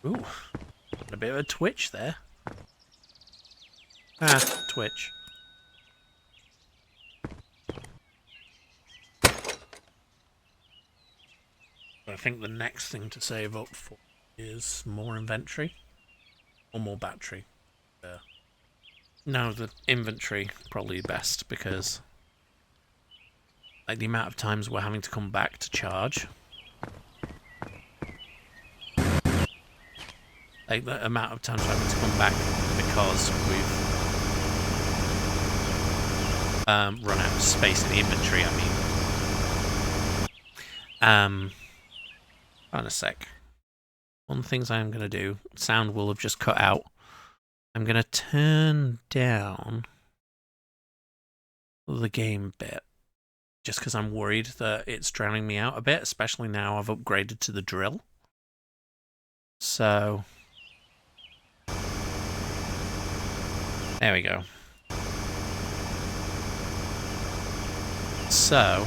Ooh, got a bit of a twitch there. Ah, twitch. I think the next thing to save up for is more inventory. Or more battery. No, the inventory probably best because like the amount of times we're having to come back to charge. Like the amount of times we're having to come back because we've run out of space in the inventory, I mean. Hold on a sec. one of the things I'm going to do, sound will have just cut out. I'm going to turn down the game bit, just because I'm worried that it's drowning me out a bit, especially now I've upgraded to the drill. So, there we go. So,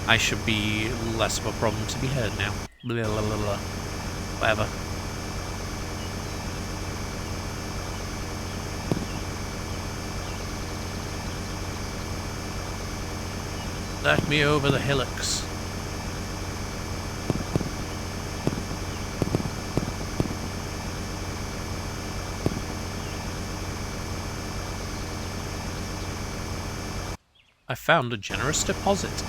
I should be less of a problem to be heard now. Blah, blah, blah, blah. Whatever. Let me over the hillocks. I found a generous deposit.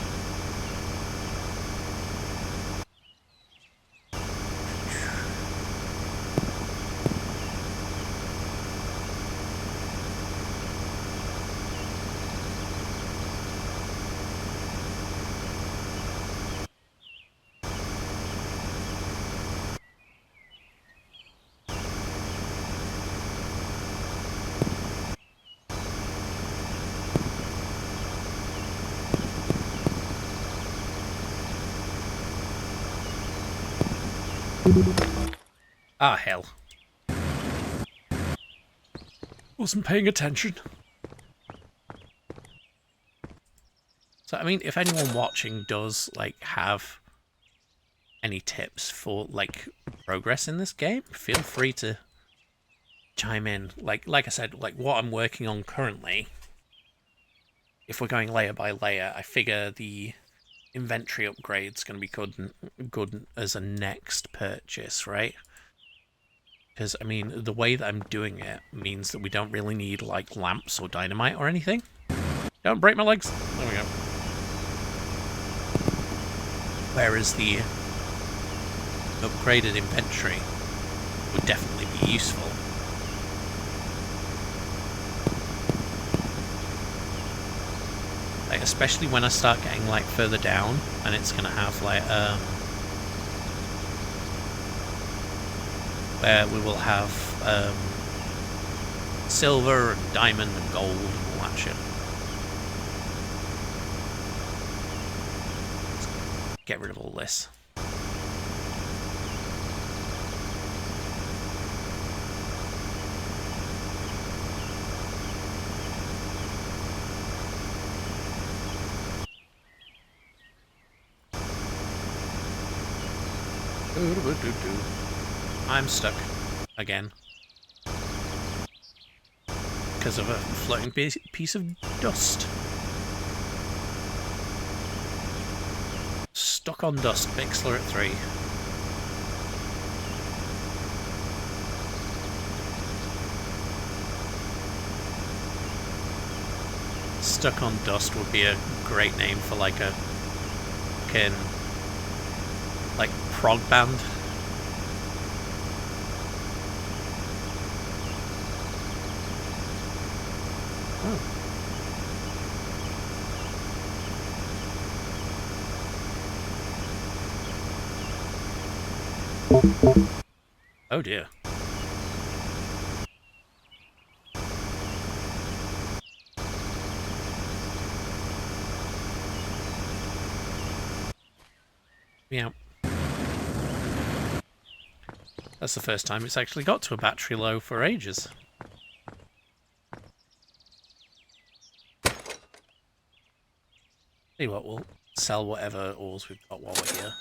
Ah, hell. Wasn't paying attention. So, I mean, if anyone watching does, like, have any tips for, like, progress in this game, feel free to chime in. Like I said, like, what I'm working on currently, if we're going layer by layer, I figure the inventory upgrade's going to be good as a next purchase, right? Because, I mean, the way that I'm doing it means that we don't really need, like, lamps or dynamite or anything. Don't break my legs. There we go. Whereas the upgraded inventory would definitely be useful. Like, especially when I start getting, like, further down, and it's going to have, like, where we will have silver and diamond and gold and all that shit. Let's get rid of all this. I'm stuck again because of a floating piece of dust. Stuck on dust, Bixler at 3. Stuck on dust would be a great name for like a fucking like prog band. Oh dear. Yeah. That's the first time it's actually got to a battery low for ages. Tell you what, we'll sell whatever ores we've got while we're here.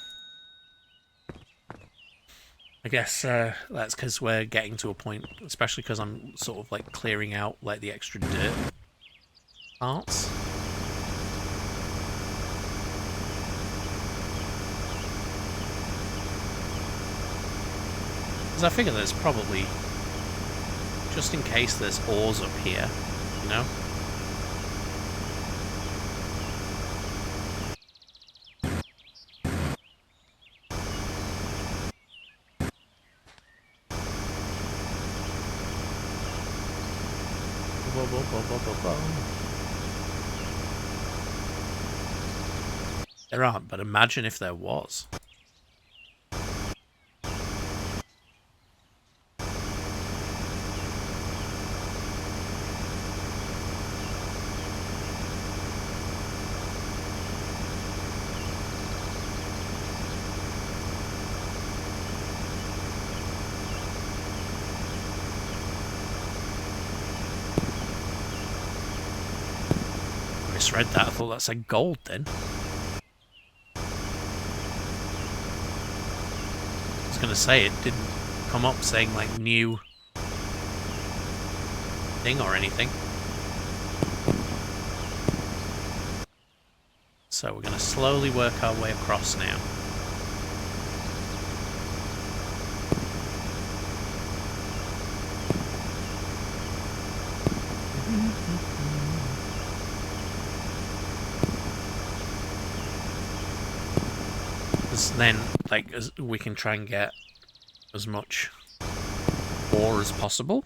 I guess that's because we're getting to a point, especially because I'm sort of like clearing out like the extra dirt parts. Because I figure there's probably, just in case there's ores up here, you know? There aren't, but imagine if there was. Misread that. I thought that said gold then. I was going to say it didn't come up saying like new thing or anything. So we're going to slowly work our way across now. Then, like, we can try and get as much ore as possible.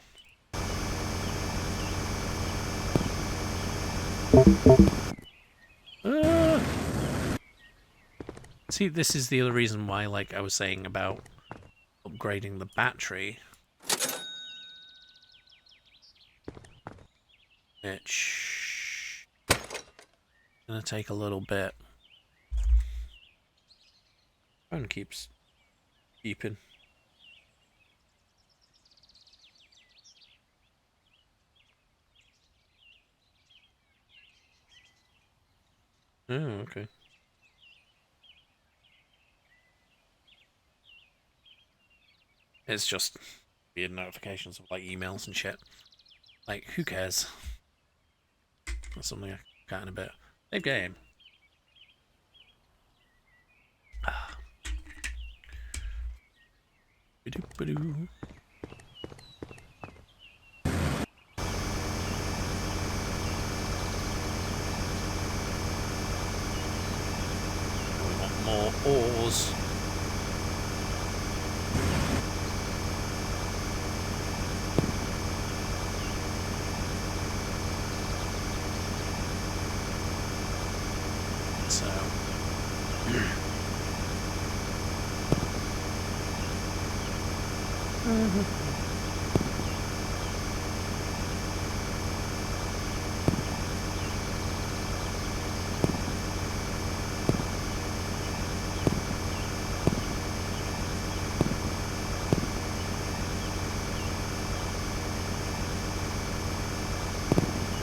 See, this is the other reason why, like I was saying about upgrading the battery. It's gonna take a little bit. Phone keeps beeping. Oh, okay. It's just weird notifications of like emails and shit. Like, who cares? That's something I got in a bit. Save game. Ba-doo. We want more ores. So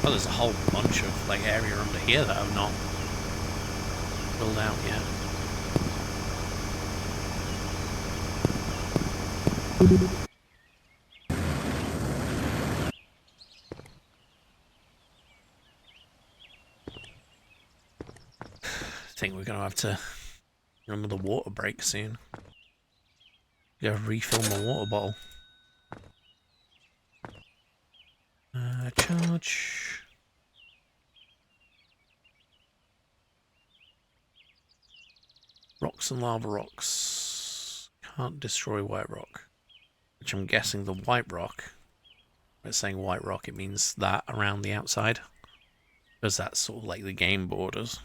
well, there's a whole bunch of like area under here that I've not filled out yet. I think we're gonna have to run another water break soon. Go refill my water bottle. Charge. Rocks and lava rocks. Can't destroy white rock. Which I'm guessing the white rock. When it's saying white rock, it means that around the outside. Because that's sort of like the game borders.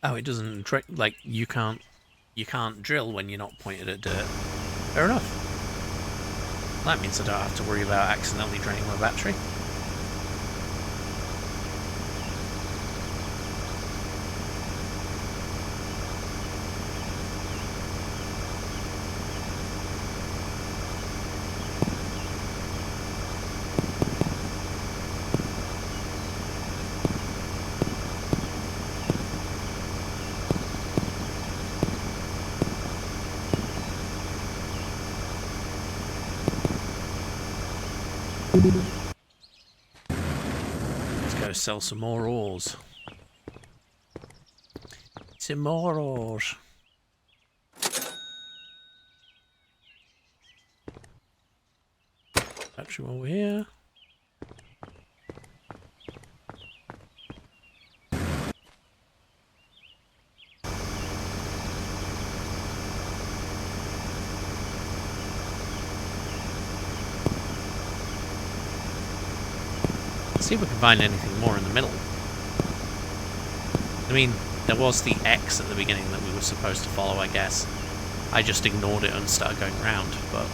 Oh, it doesn't like you can't drill when you're not pointed at dirt. Fair enough. That means I don't have to worry about accidentally draining my battery. Let's go sell some more ores. Some more ores. Actually, while we're here. See if we can find anything more in the middle. I mean, there was the X at the beginning that we were supposed to follow, I guess. I just ignored it and started going round, but...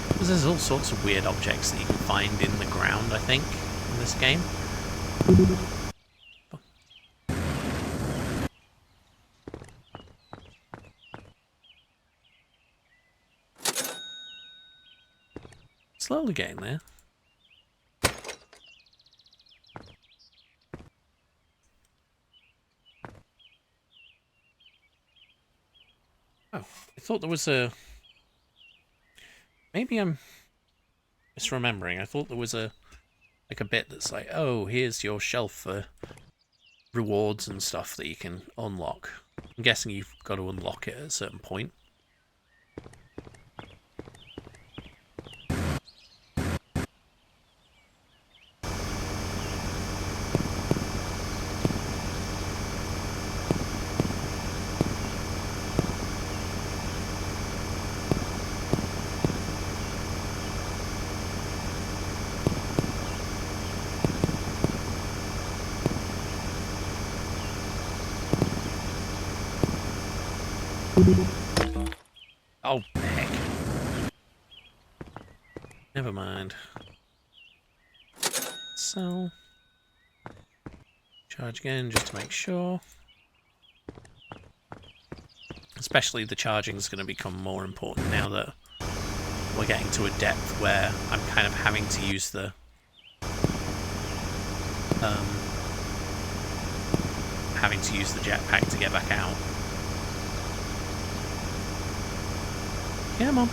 because there's all sorts of weird objects that you can find in the ground, I think, in this game. Slowly getting there. Oh, I thought there was a... Maybe I'm misremembering. I thought there was a bit that's like, oh, here's your shelf for rewards and stuff that you can unlock. I'm guessing you've got to unlock it at a certain point. Oh, heck. Never mind. So... charge again, just to make sure. Especially the charging is going to become more important now that we're getting to a depth where I'm kind of having to use the... jetpack to get back out. Come on.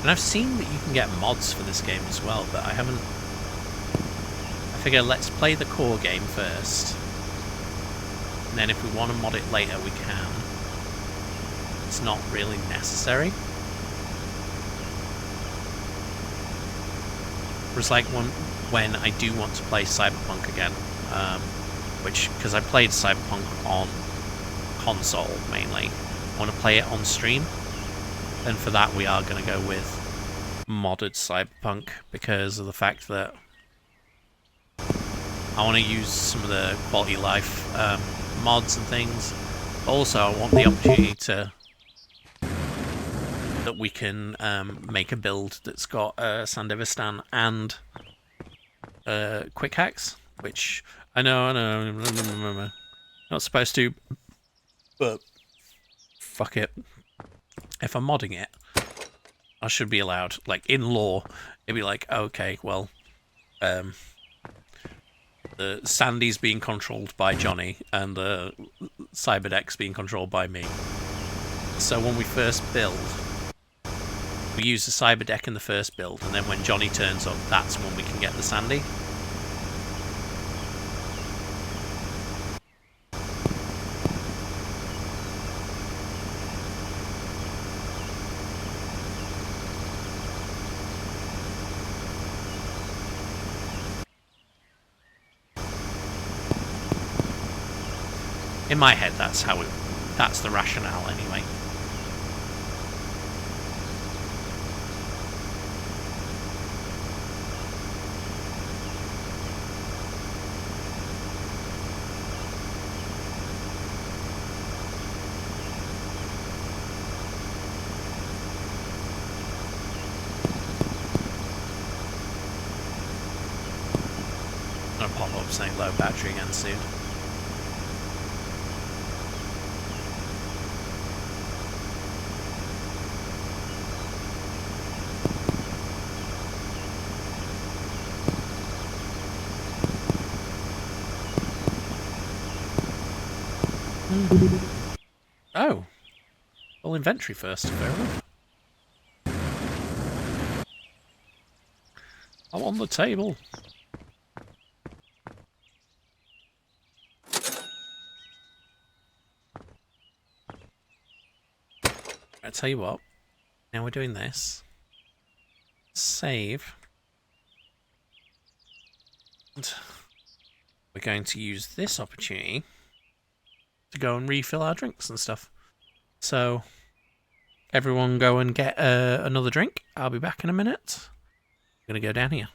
And I've seen that you can get mods for this game as well, but I haven't... I figure let's play the core game first. And then if we want to mod it later, we can. It's not really necessary. Whereas like when I do want to play Cyberpunk again, because I played Cyberpunk on console mainly, I want to play it on stream. And for that we are going to go with modded Cyberpunk because of the fact that I want to use some of the quality of life mods and things. Also, I want the opportunity that we can make a build that's got Sandevistan and quick hacks, which I know, not supposed to, but fuck it. If I'm modding it, I should be allowed. Like, in law, it'd be like, okay, well, the Sandy's being controlled by Johnny, and the Cyberdeck's being controlled by me. So when we first build, we use the Cyberdeck in the first build, and then when Johnny turns up, that's when we can get the Sandy. In my head, that's the rationale anyway. pop up saying low battery again soon. Oh. Well, inventory first, fair enough. I'm on the table. I tell you what. Now we're doing this. Save. And we're going to use this opportunity to go and refill our drinks and stuff. So, everyone go and get another drink. I'll be back in a minute. I'm going to go down here.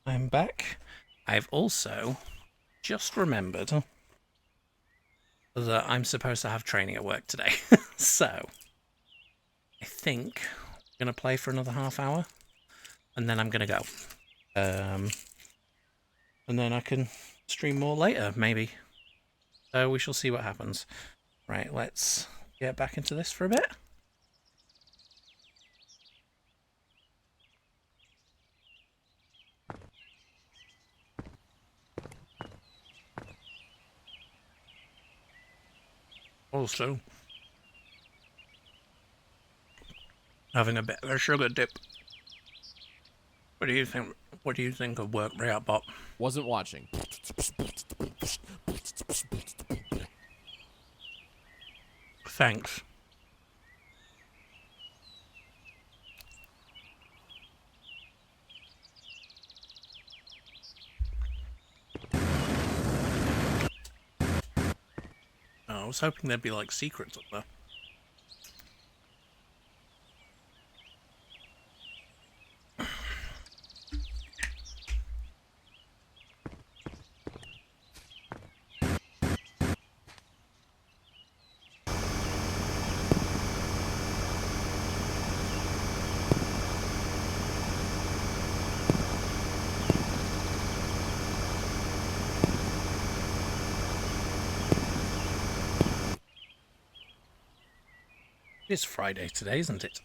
I'm back. I've also just remembered that I'm supposed to have training at work today. So, I think I'm going to play for another half hour, and then I'm going to go. And then I can stream more later, maybe. So we shall see what happens. Right, let's get back into this for a bit. Also, having a bit of a sugar dip. What do you think? What do you think of work, React Bot? Wasn't watching. Thanks. Oh, I was hoping there'd be like secrets up there. It's Friday today, isn't it?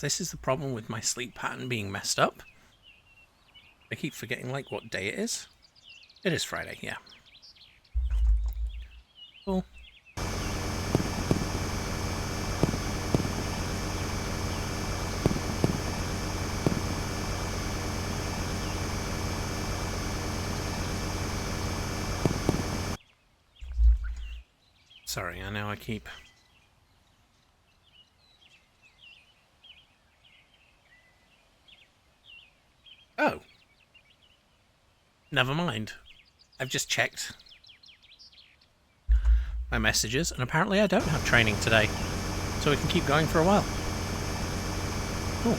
This is the problem with my sleep pattern being messed up. I keep forgetting, like, what day it is. It is Friday, yeah. Cool. Sorry, I know I keep... Oh. Never mind. I've just checked my messages, and apparently I don't have training today. So we can keep going for a while. Cool.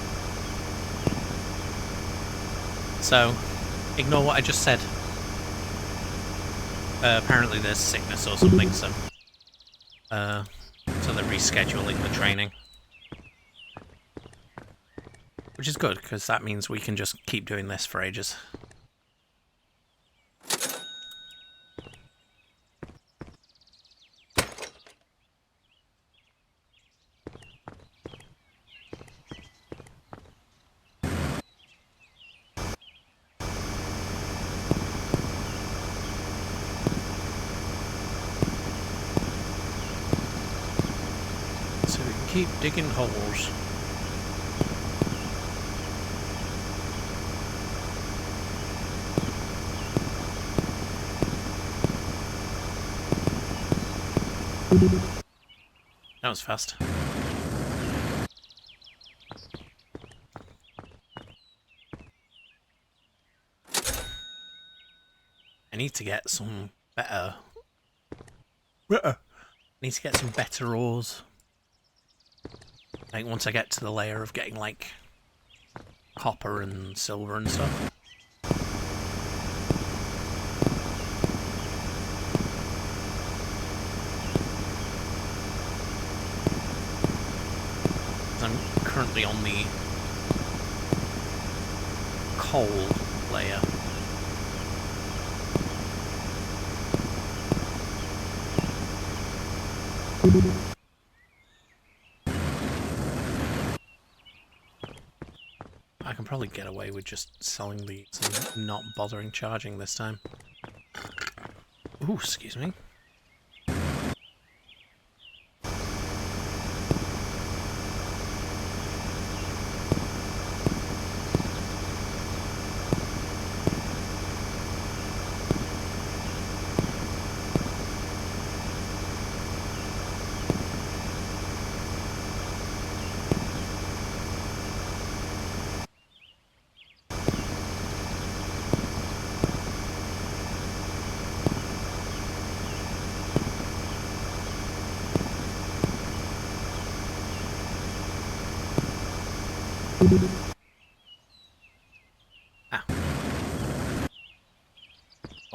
So, ignore what I just said. Apparently there's sickness or something, so they're rescheduling the training. Which is good, because that means we can just keep doing this for ages. So we can keep digging holes. That was fast. I need to get some better... I need to get some better ores. Like, once I get to the layer of getting, like, copper and silver and stuff. I'm currently on the coal layer. I can probably get away with just selling these and not bothering charging this time. Ooh, excuse me.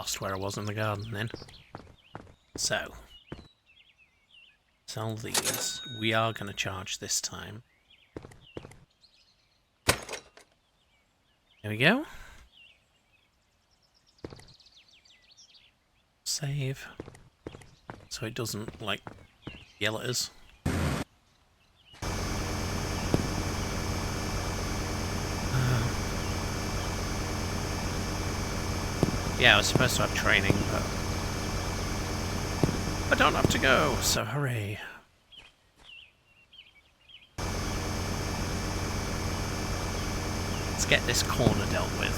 lost where I was in the garden then. So, sell these. We are going to charge this time. There we go. Save. So it doesn't, like, yell at us. Yeah, I was supposed to have training, but I don't have to go, so hooray. Let's get this corner dealt with.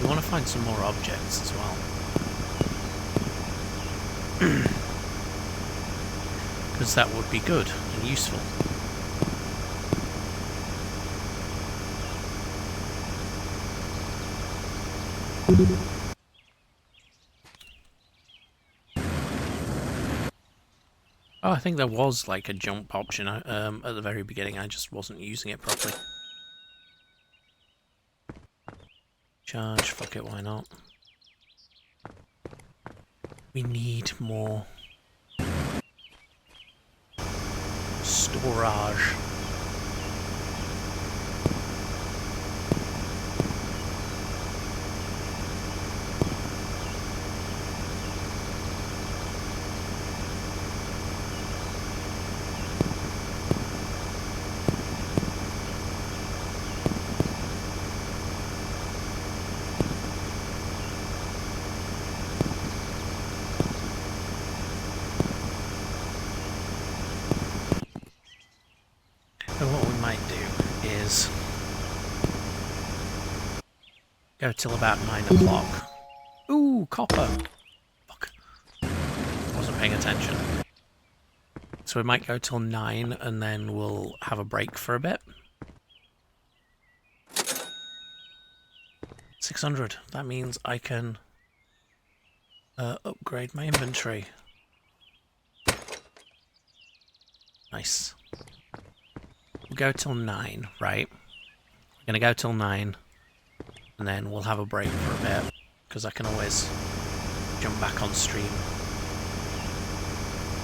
We want to find some more objects as well. Because that would be good and useful. Oh, I think there was like a jump option at the very beginning. I just wasn't using it properly. Charge, fuck it, why not? We need more storage. So what we might do is go till about 9 o'clock. Ooh, copper! Fuck. Wasn't paying attention. So we might go till 9 and then we'll have a break for a bit. 600. That means I can upgrade my inventory. Nice. We'll go till 9, right? We're going to go till 9, and then we'll have a break for a bit, because I can always jump back on stream.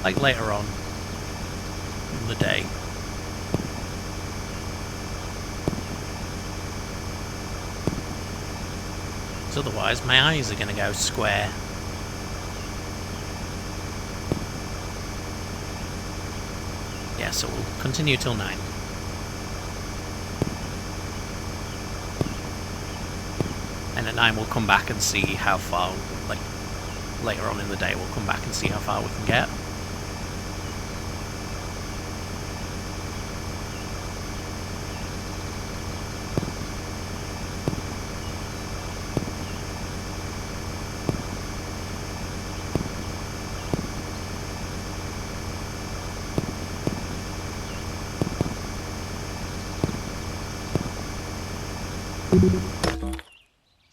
Like later on in the day. So otherwise, my eyes are going to go square. Yeah, so we'll continue till 9. And at 9 we'll come back and see how far, like, later on in the day we'll come back and see how far we can get.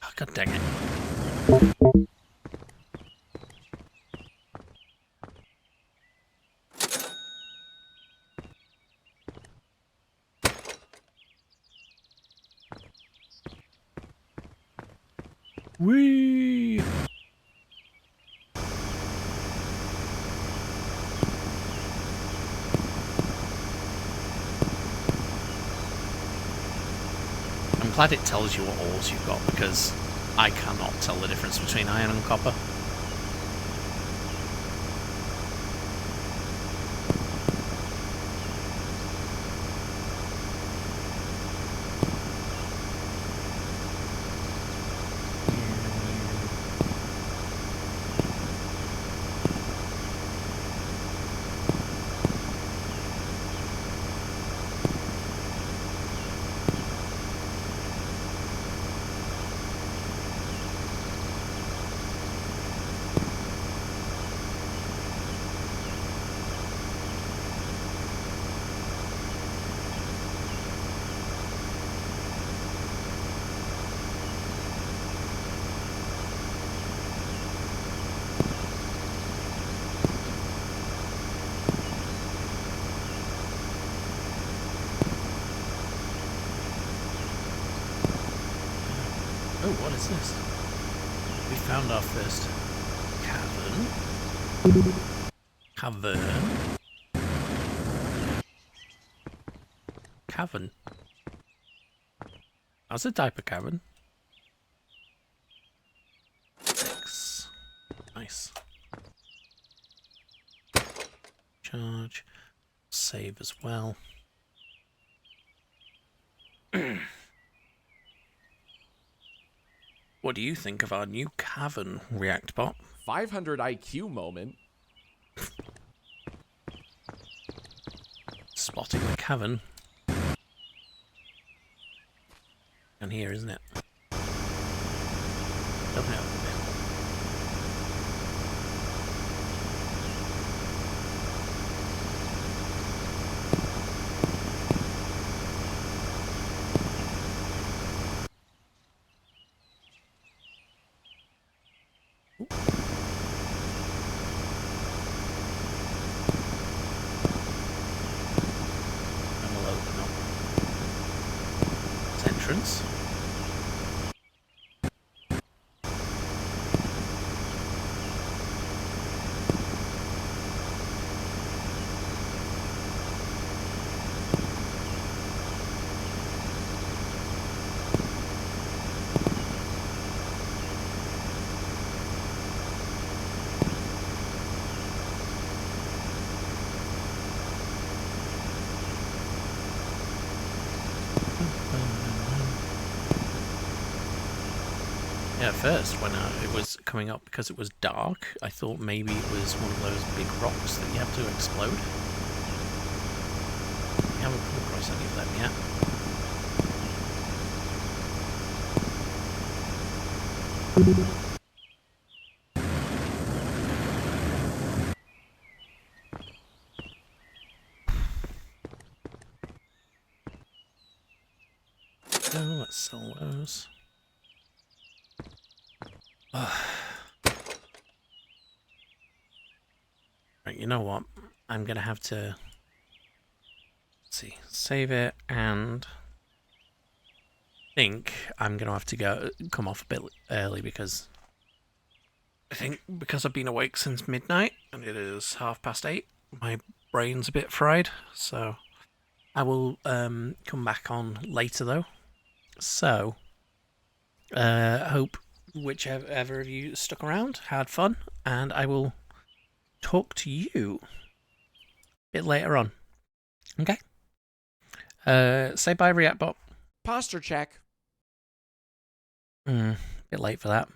Oh, God dang it. Whee! I'm glad it tells you what ores you've got, because I cannot tell the difference between iron and copper. Oh, what is this? We found our first cavern. Cavern. That's a type of cavern. X. Nice. Charge. Save as well. What do you think of our new cavern, React Bot? 500 IQ moment. Spotting the cavern. And here, isn't it? Open it up a bit. And we'll open up its entrance. Yeah, at first, when it was coming up because it was dark, I thought maybe it was one of those big rocks that you have to explode. We haven't come across any of them yet. Oh, let's sell those. Right, you know what? I'm gonna have to save it, and think I'm gonna have to come off a bit early because I think because I've been awake since midnight and it is 8:30, my brain's a bit fried. So I will come back on later though. So hope whichever of you stuck around had fun, and I will talk to you a bit later on. Okay. Say bye, Reactbot. Posture check. Bit late for that.